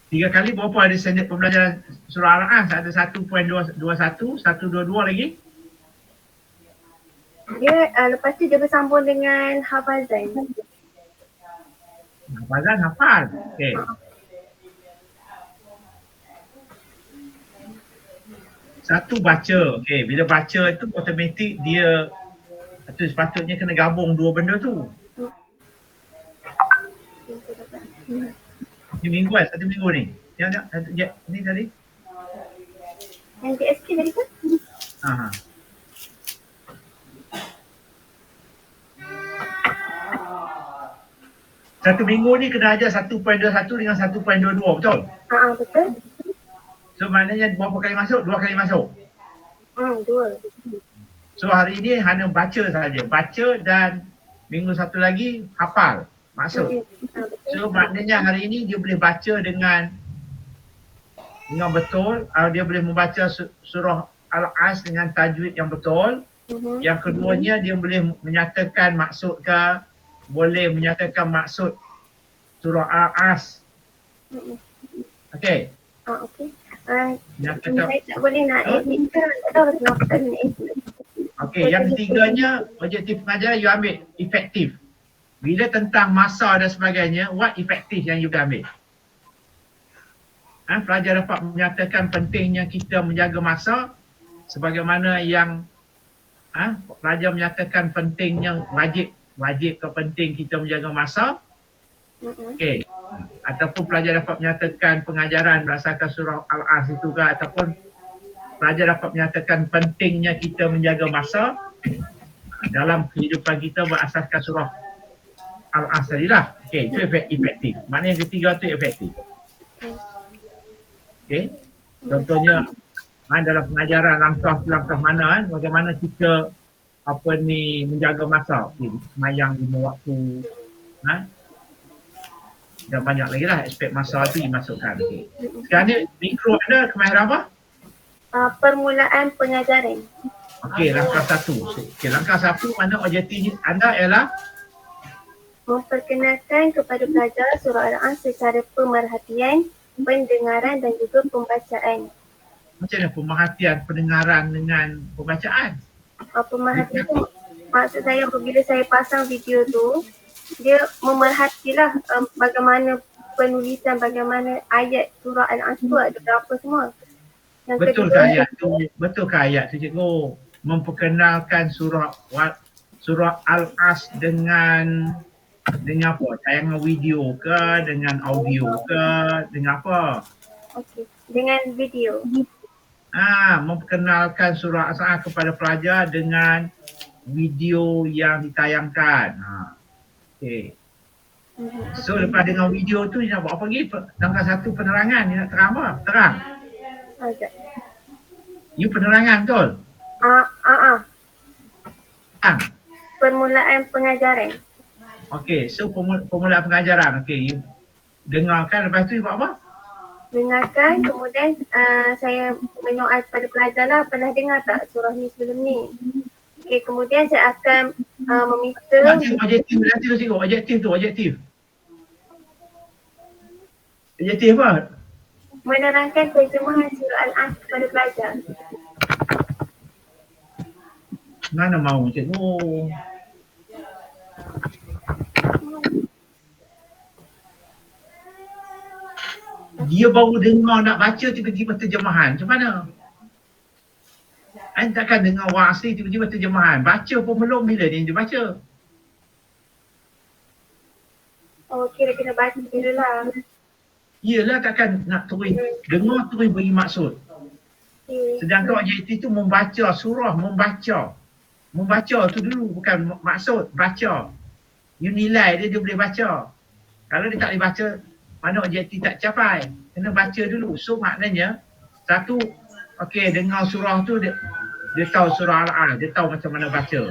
S1: 3 kali berapa ada standard pembelajaran surah Al-As? Ada 1.21, 1.22 lagi?
S4: Dia lepas tu dia bersambung dengan hafazan.
S1: Hafazan hafal. Okey. Satu baca. Okey, bila baca itu automatik dia tu sepatutnya kena gabung dua benda tu. Ni minggu kan? 1 minggu ni. Yang ni tadi?
S4: Yang DSK tadi kan?
S1: Ha. Satu minggu ni kena ajar 1.21 dengan 1.22, betul?
S4: Betul.
S1: So maknanya berapa kali masuk? 2 kali masuk.
S4: 2.
S1: So hari ni hanya baca saja. Baca dan minggu satu lagi hafal. Masuk. So maknanya hari ini dia boleh baca dengan betul. Dia boleh membaca surah Al-As dengan tajwid yang betul. Yang keduanya dia boleh menyatakan maksud ke, boleh menyatakan maksud surah Al-As. Okey.
S4: Okey.
S1: Nyatakan.
S4: Saya tak boleh nak edit ke? Tak tahu kenapa tak boleh edit.
S1: Okey, yang ketiganya objektif pengajaran you ambil efektif. Bila tentang masa dan sebagainya, what efektif yang you boleh ambil? Pelajar dapat menyatakan pentingnya kita menjaga masa sebagaimana yang pelajar menyatakan pentingnya wajib ke penting kita menjaga masa. Okey. Ataupun pelajar dapat menyatakan pengajaran berdasarkan surah Al-As itu ke, ataupun pelajar dapat menyatakan pentingnya kita menjaga masa dalam kehidupan kita berasaskan surah Al-As tadilah. Okey, itu efektif. Maknanya yang ketiga tu efektif. Okey. Contohnya dalam pengajaran langkah mana bagaimana kita menjaga masa. Semayang 5 waktu. Dan banyak lagi lah aspek masa tu dimasukkan. Okay. Sekarang ni mikro ada kemahiran apa?
S4: Permulaan pengajaran.
S1: Okey, langkah 1. Okey, langkah 1 mana objektif anda ialah
S4: memperkenalkan kepada pelajar surah Al-As secara pemerhatian, pendengaran dan juga pembacaan.
S1: Macam mana pemerhatian pendengaran dengan pembacaan?
S4: Pemerhatian tu maksud saya apabila saya pasang video tu, dia memerhatilah bagaimana penulisan, bagaimana ayat surah Al-As tu ada berapa semua. Yang
S1: Betul ke ayat tu cikgu? Memperkenalkan surah Al-As dengan apa? Tayangan video ke, dengan audio ke, dengan apa?
S4: Okey, dengan video.
S1: Memperkenalkan surah Al-As kepada pelajar dengan video yang ditayangkan. Okey. So lepas dengan video tu dia nak buat apa lagi? Langkah 1 penerangan, dia nak terang apa? Terang. You penerangan betul?
S4: Permulaan pengajaran.
S1: Okey, so permulaan pengajaran. Okey, you dengarkan, lepas tu you buat apa?
S4: Dengarkan, kemudian saya menyoal kepada pelajar lah, pernah dengar tak surah ni sebelum ni? Okey, kemudian saya akan meminta
S1: Objektif apa?
S4: menerangkan terjemahan surah Al-As kepada pelajar.
S1: Mana mau cikgu? Dia baru dengar nak baca tiba-tiba terjemahan. Macam mana? Takkan dengar orang asli tiba-tiba terjemahan. Baca pun belum, bila dia baca?
S4: Kira baca dulu lah.
S1: Yelah, takkan nak terus dengar terus beri maksud. Sedangkan objektif tu membaca surah, membaca tu dulu, bukan maksud, baca. You nilai dia boleh baca. Kalau dia tak boleh baca, mana objektif tak capai. Kena baca dulu. So maknanya, 1, okey, dengar surah tu dia, Dia tahu surah Al-As, dia tahu macam mana baca.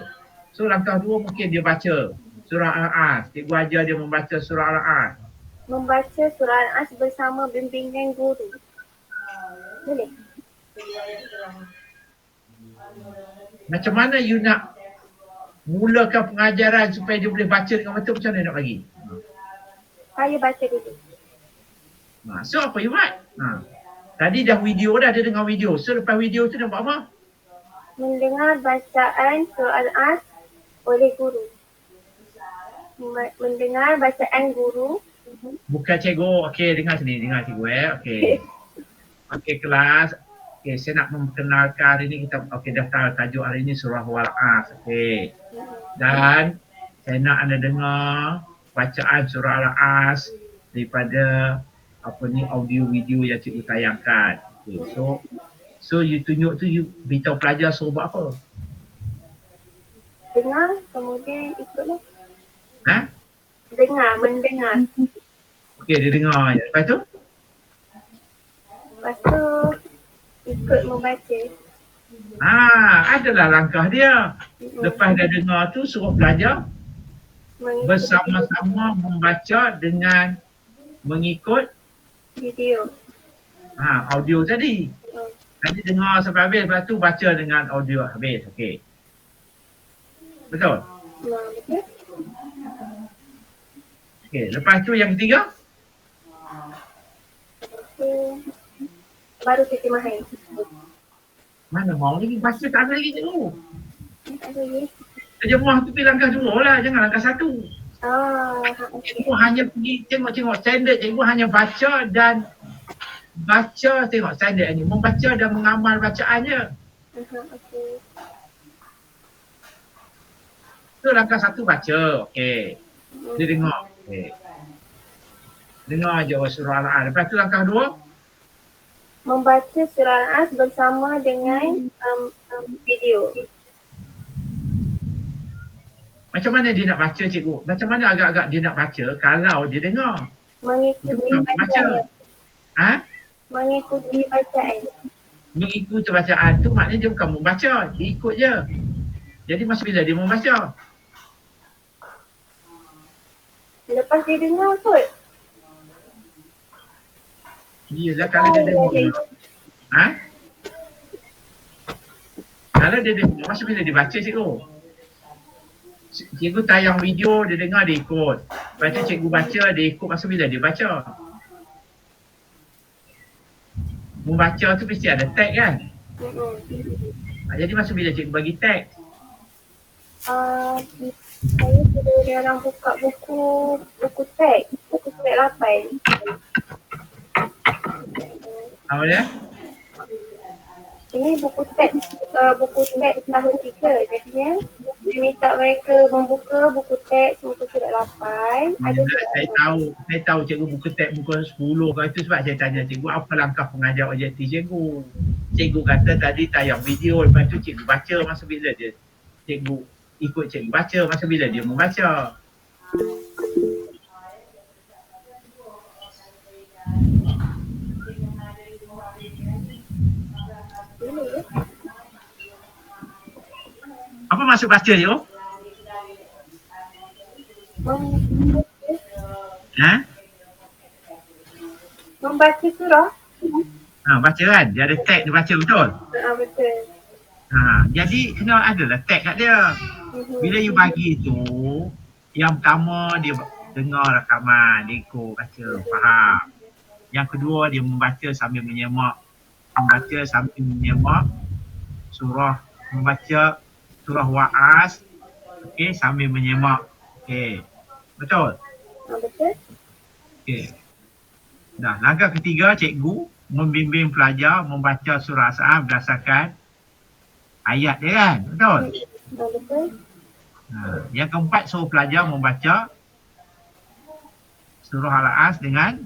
S1: So langkah 2 mungkin dia baca surah Al-As. Cikgu ajar dia membaca surah Al-As.
S4: Membaca surah Al-As bersama bimbingan guru. Boleh?
S1: Macam mana you nak mulakan pengajaran supaya dia boleh baca dengan betul, macam mana nak bagi?
S4: Saya baca dulu.
S1: So apa you buat? Tadi dah video dah, dia dengar video. So lepas video tu dia buat apa?
S4: Mendengar bacaan surah Al-As oleh guru. Mendengar bacaan guru.
S1: Bukan cikgu. Okey, dengar sini. Dengar cikgu Okey. Okey kelas. Okey, saya nak memperkenalkan hari ni kita dah tahu tajuk hari ni surah Al-As. Okey. Dan saya nak anda dengar bacaan surah Al-As daripada audio video yang cikgu tayangkan. Okay, so you tunjuk tu, you beritahu pelajar suruh buat apa?
S4: Dengar, kemudian ikutlah. Mendengar.
S1: Okey, dia dengar. Lepas tu?
S4: Lepas tu ikut membaca.
S1: Adalah langkah dia. Lepas dah dengar tu, suruh pelajar bersama-sama membaca dengan mengikut
S4: video.
S1: Audio tadi. Tadi dengar sampai habis, lepas tu baca dengan audio habis. Okey. Betul?
S4: Betul.
S1: Okey, lepas tu yang ketiga?
S4: Baru terjemahan.
S1: Mana mau lagi baca, tak ada lagi cikgu.
S4: Tak ada lagi.
S1: Terjemah tu pergi langkah 2 lah, jangan langkah 1.
S4: Okay.
S1: Cikgu hanya pergi tengok standard, cikgu hanya baca dan baca, tengok standard ni, membaca dan mengamal bacaannya.
S4: Okay.
S1: Tu langkah 1 baca, okey. Dia dengar, okey. Dengar je surah Al-As. Lepas tu langkah 2
S4: membaca surah Al-As bersama dengan video.
S1: macam mana dia nak baca cikgu? Macam mana agak-agak dia nak baca kalau dia dengar?
S4: Mengikuti bacaan. Mengikuti bacaan.
S1: Mengikuti bacaan tu maknanya dia bukan membaca, dia ikut je. Jadi masa bila dia membaca?
S4: Lepas dia dengar kot.
S1: Iyalah kalau dia dengar. Kalau dia dengar, masa bila dia baca cikgu? Cikgu tayang video, dia dengar, dia ikut. Lepas tu cikgu baca, dia ikut masa bila dia baca. Membaca tu mesti ada tag kan? Jadi masa bila cikgu bagi tag?
S4: Saya suruh dia orang buka buku tag 8.
S1: Apa dia?
S4: Ini buku tag tahun 3. Jadinya dia minta mereka membuka buku tag muka surat 8.
S1: Saya tahu cikgu buku tag muka 10 ke, itu sebab saya tanya cikgu apa langkah pengajar objektif cikgu. Cikgu kata tadi tayang video, lepas tu cikgu baca masa bila dia. Cikgu ikut cikgu baca masa bila dia membaca. Apa maksud baca tu?
S4: Membaca surah.
S1: Baca kan? Dia ada tag dia baca, betul?
S4: Betul.
S1: Jadi kena adalah tag kat dia. Bila you bagi tu, yang pertama dia dengar rakaman, dia ikut baca, faham. Yang kedua dia membaca sambil menyemak. Membaca sambil menyemak membaca surah Wa'as, okey, sambil menyemak. Okey. Betul?
S4: Betul.
S1: Okey. Dah, langkah ketiga cikgu membimbing pelajar membaca surah As berdasarkan ayat dia kan? Betul?
S4: Betul.
S1: Yang keempat suruh pelajar membaca surah Al-As dengan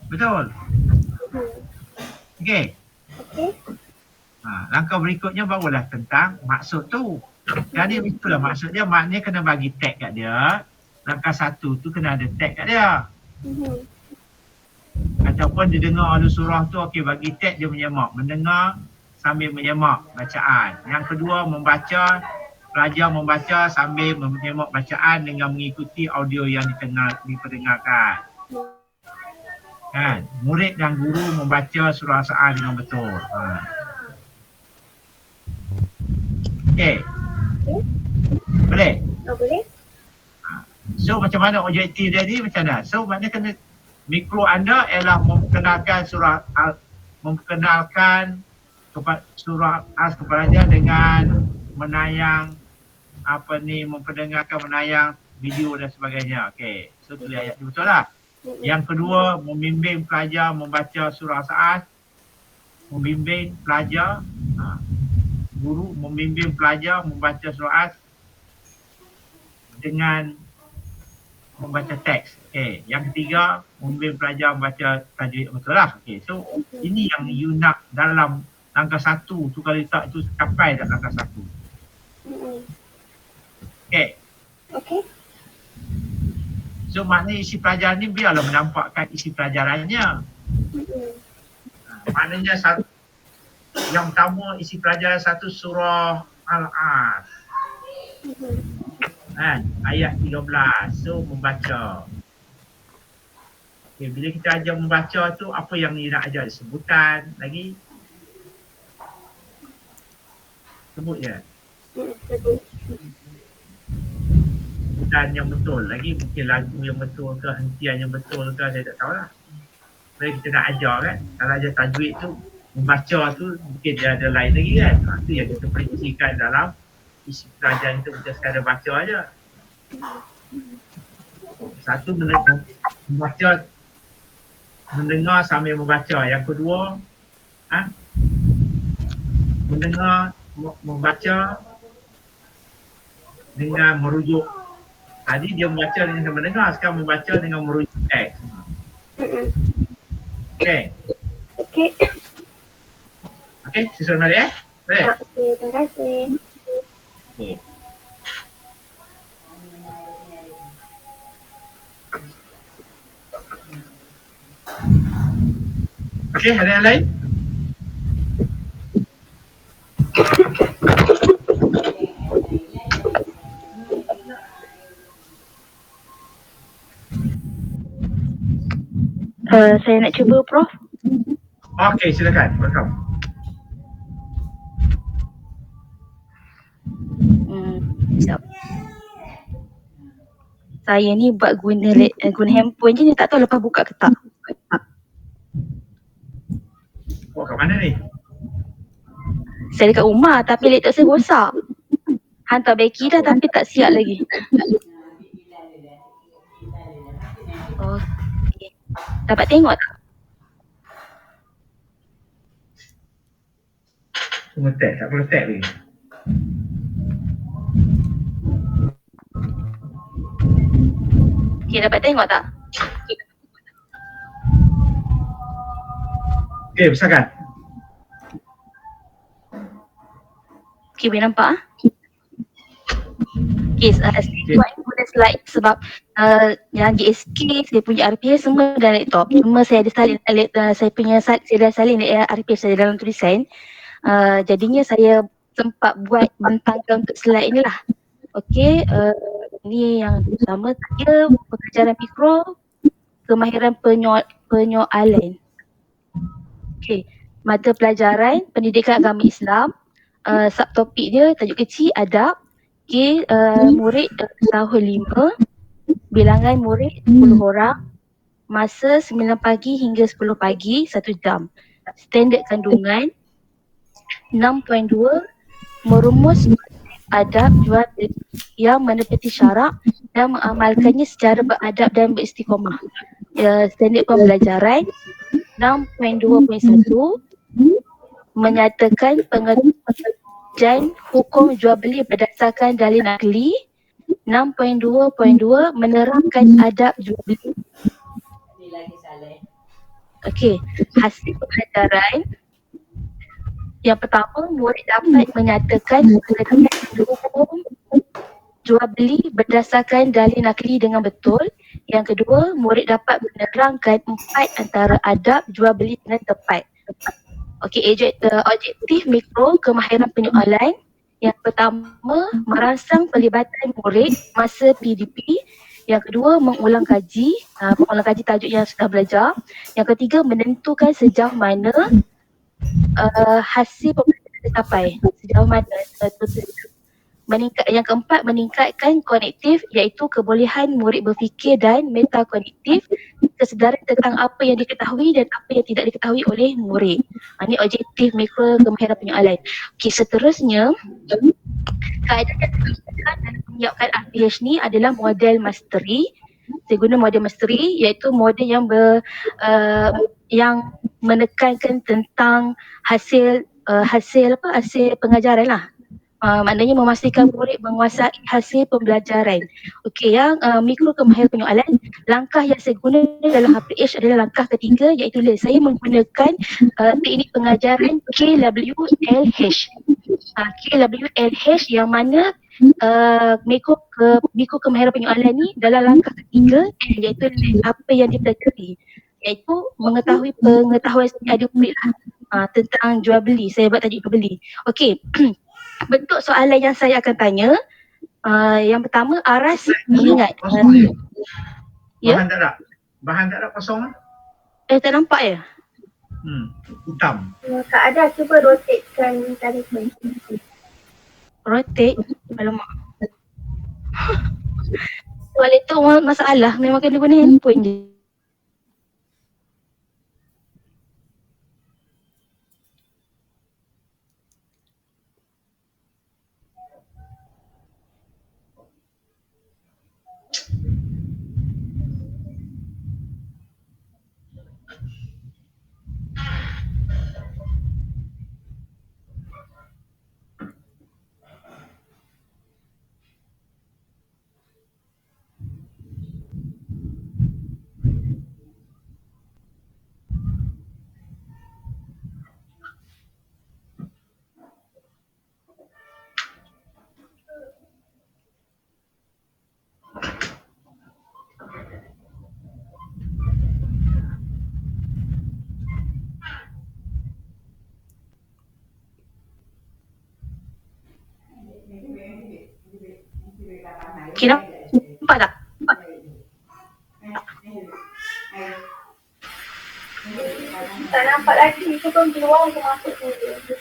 S1: betul? Okey. Langkah berikutnya barulah tentang maksud tu. Jadi itulah maksud dia, maknanya kena bagi tag kat dia. Langkah 1 tu kena ada tag kat dia. Ataupun dia dengar ada surah tu, okey bagi tag dia menyemak. Mendengar sambil menyemak bacaan. Yang kedua, pelajar membaca sambil menyemak bacaan dengan mengikuti audio yang diperdengarkan. Kan? Murid dan guru membaca surah Al-Asr dengan betul. Okey. Boleh?
S4: Boleh?
S1: So macam mana objektif dia ni, macam mana? So maknanya kena mikro anda ialah memperkenalkan surah Al kepada dia dengan menayang memperdengarkan menayang video dan sebagainya. Okey. So tulis ayat ni betul lah. Yang kedua, membimbing pelajar membaca surah Al-Asr. Membimbing pelajar guru membimbing pelajar membaca surah Al-Asr dengan membaca teks. Okey. Yang ketiga, membimbing pelajar membaca tajwid betul lah. Okey. So ini yang you nak dalam langkah 1 tu, kalau tak itu capai tak langkah 1. Okey.
S4: Okey.
S1: So maknanya isi pelajaran ni biarlah menampakkan isi pelajarannya. Maknanya yang pertama isi pelajaran 1 surah Al-Asr. Ayat 13. So membaca. Okay, bila kita ajar membaca tu, apa yang ni nak ajar? Sebutan lagi? Sebut je. Sebutan yang betul lagi, mungkin lagu yang betul ke, hentian yang betul ke, saya tak tahulah. Bila kita nak ajar kan, kalau ajar tajwid tu, membaca tu mungkin dia ada lain lagi kan. Itu yang kita perincikan dalam isi pelajaran itu, kita sekadar baca aja. Satu, mendengar sambil membaca. Yang kedua, mendengar, membaca dengan merujuk. Tadi dia membaca dengan mendengar, sekarang membaca dengan merujuk teks. Okey.
S4: Okey.
S1: Okey, susun balik boleh?
S4: Okey, terima kasih.
S1: Okey. Okey, ada yang lain?
S6: Saya nak cuba, Prof.
S1: Okey, silakan. Welcome.
S6: Sekejap. Saya ni buat guna handphone je ni, tak tahu lepas buka ke tak.
S1: Kat mana ni?
S6: Saya dekat rumah tapi laptop saya rosak. Hantar beki dah tapi tak siap lagi. Okey. Dapat tengok tak?
S1: Semua tag, tak perlu tag lagi.
S6: Okey, dapat tengok tak?
S1: Okey, besarkan.
S6: Okey, boleh nampak? Okey, saya buat guna slide sebab yang GSK, saya punya RPS semua dalam laptop. Cuma saya ada salin, saya dah salin RPS saya dalam tulisan. Jadinya saya sempat buat bentangkan untuk slide ni lah. Okey, ni yang pertama, saya pengajaran mikro, kemahiran penyoalan. Okey, mata pelajaran pendidikan agama Islam, subtopik dia tajuk kecil adab. Okey, murid tahun 5, bilangan murid 10 orang, masa 9 pagi hingga 10 pagi, 1 jam. Standard kandungan 6.2, merumus adab jual beli yang menepati syarak dan mengamalkannya secara beradab dan beristiqamah. Standard pembelajaran 6.2.1, menyatakan pengertian hukum jual beli berdasarkan dalil nakli. 6.2.2, menerangkan adab jual beli. Okey, hasil pelajaran yang pertama, murid dapat menyatakan pengertian hukum jual beli berdasarkan dalil nakli dengan betul. Yang kedua, murid dapat menerangkan 4 antara adab jual beli dengan tepat. Okey, objektif mikro kemahiran penyoalan. Yang pertama, merangsang pelibatan murid masa PDP. Yang kedua, mengulang kaji tajuk yang sudah belajar. Yang ketiga, menentukan sejauh mana hasil pembelajaran tercapai, sejauh mana yang keempat, meningkatkan kognitif iaitu kebolehan murid berfikir dan metakognitif, kesedaran tentang apa yang diketahui dan apa yang tidak diketahui oleh murid. Ini objektif mikro kemahiran penyoalan. Okey, seterusnya kaedah yang digunakan dalam menyiapkan RPH ni adalah model mastery. Saya guna model mastery iaitu model yang menekankan tentang hasil pengajaran lah. Maknanya memastikan murid menguasai hasil pembelajaran. Okey, yang mikro kemahiran penyoalan, langkah yang saya guna dalam HPH adalah langkah ketiga iaitu saya menggunakan teknik pengajaran KWLH. KWLH yang mana mikro kemahiran penyoalan ni dalam langkah ketiga iaitu apa yang dipelajari, iaitu mengetahui pengetahuan ada murid lah, tentang jual beli. Saya buat tajuk jual beli. Okey. Bentuk soalan yang saya akan tanya, yang pertama, aras mengingat. Ya?
S1: Bahan tak ada kosong lah.
S6: Tak nampak ya?
S1: Hitam.
S4: Kak Ada, cuba rotatekan telefon.
S6: Rotate? Alamak. Soalan tu masalah, memang kena guna handphone je. Okay, nampak tak?
S4: Tak nampak lagi, itu pun keluar ke masuk dulu.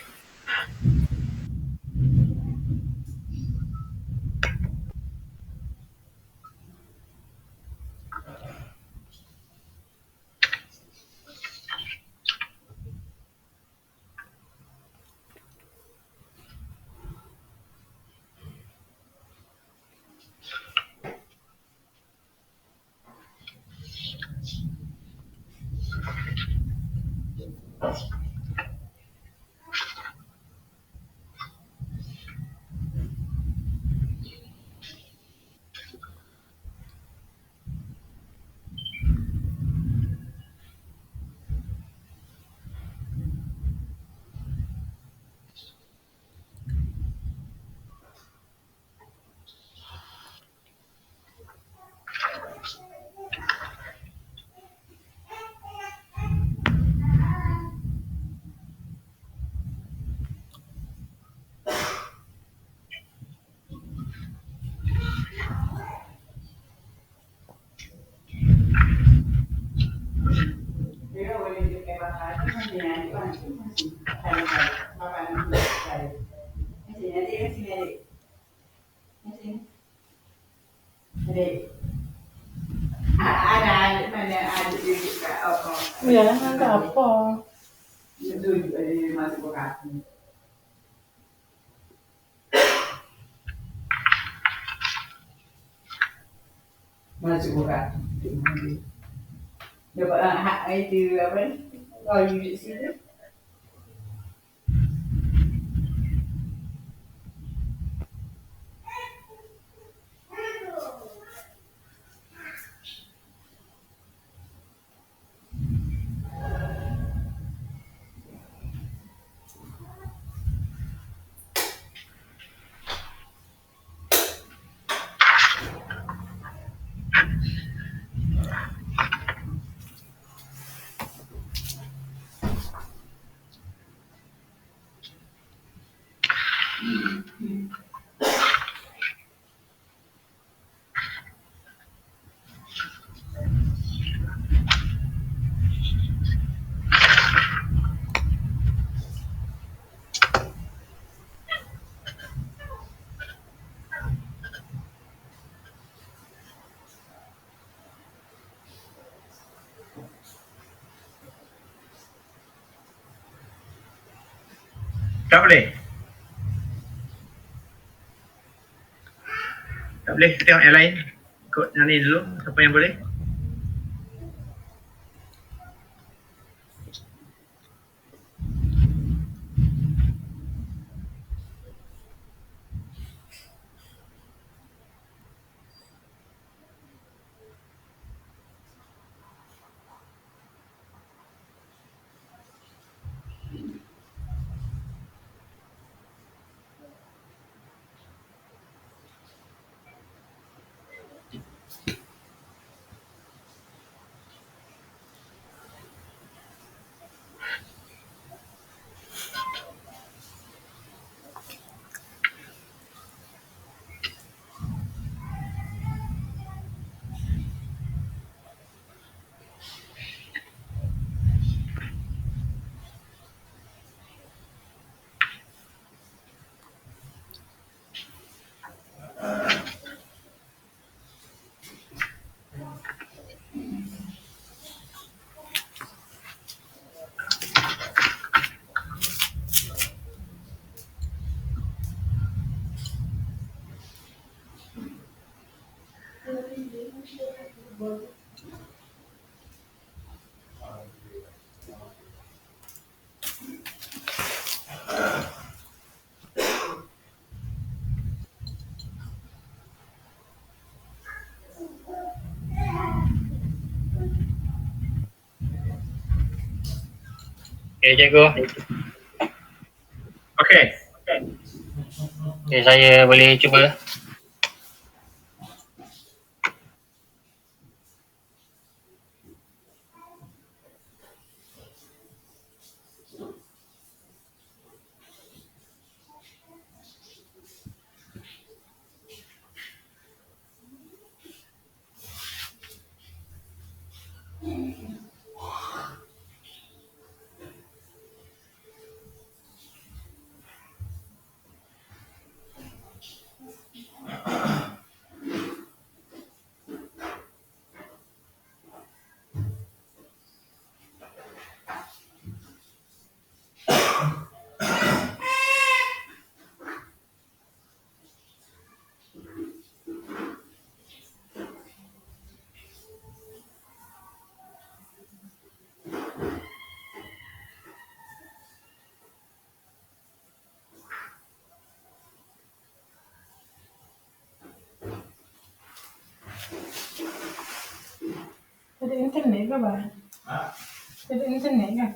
S7: Ya, enggak apa.
S8: Masuk buka. Dapat hak itu apa? Oh, you did see that?
S1: Tak boleh. Tak boleh, tengok yang lain. Ikut yang ni dulu, siapa yang boleh?
S7: Okey, cikgu.
S1: Okey.
S7: Okey, saya boleh cuba.
S8: Ada internet ke bang? Ada internet kan?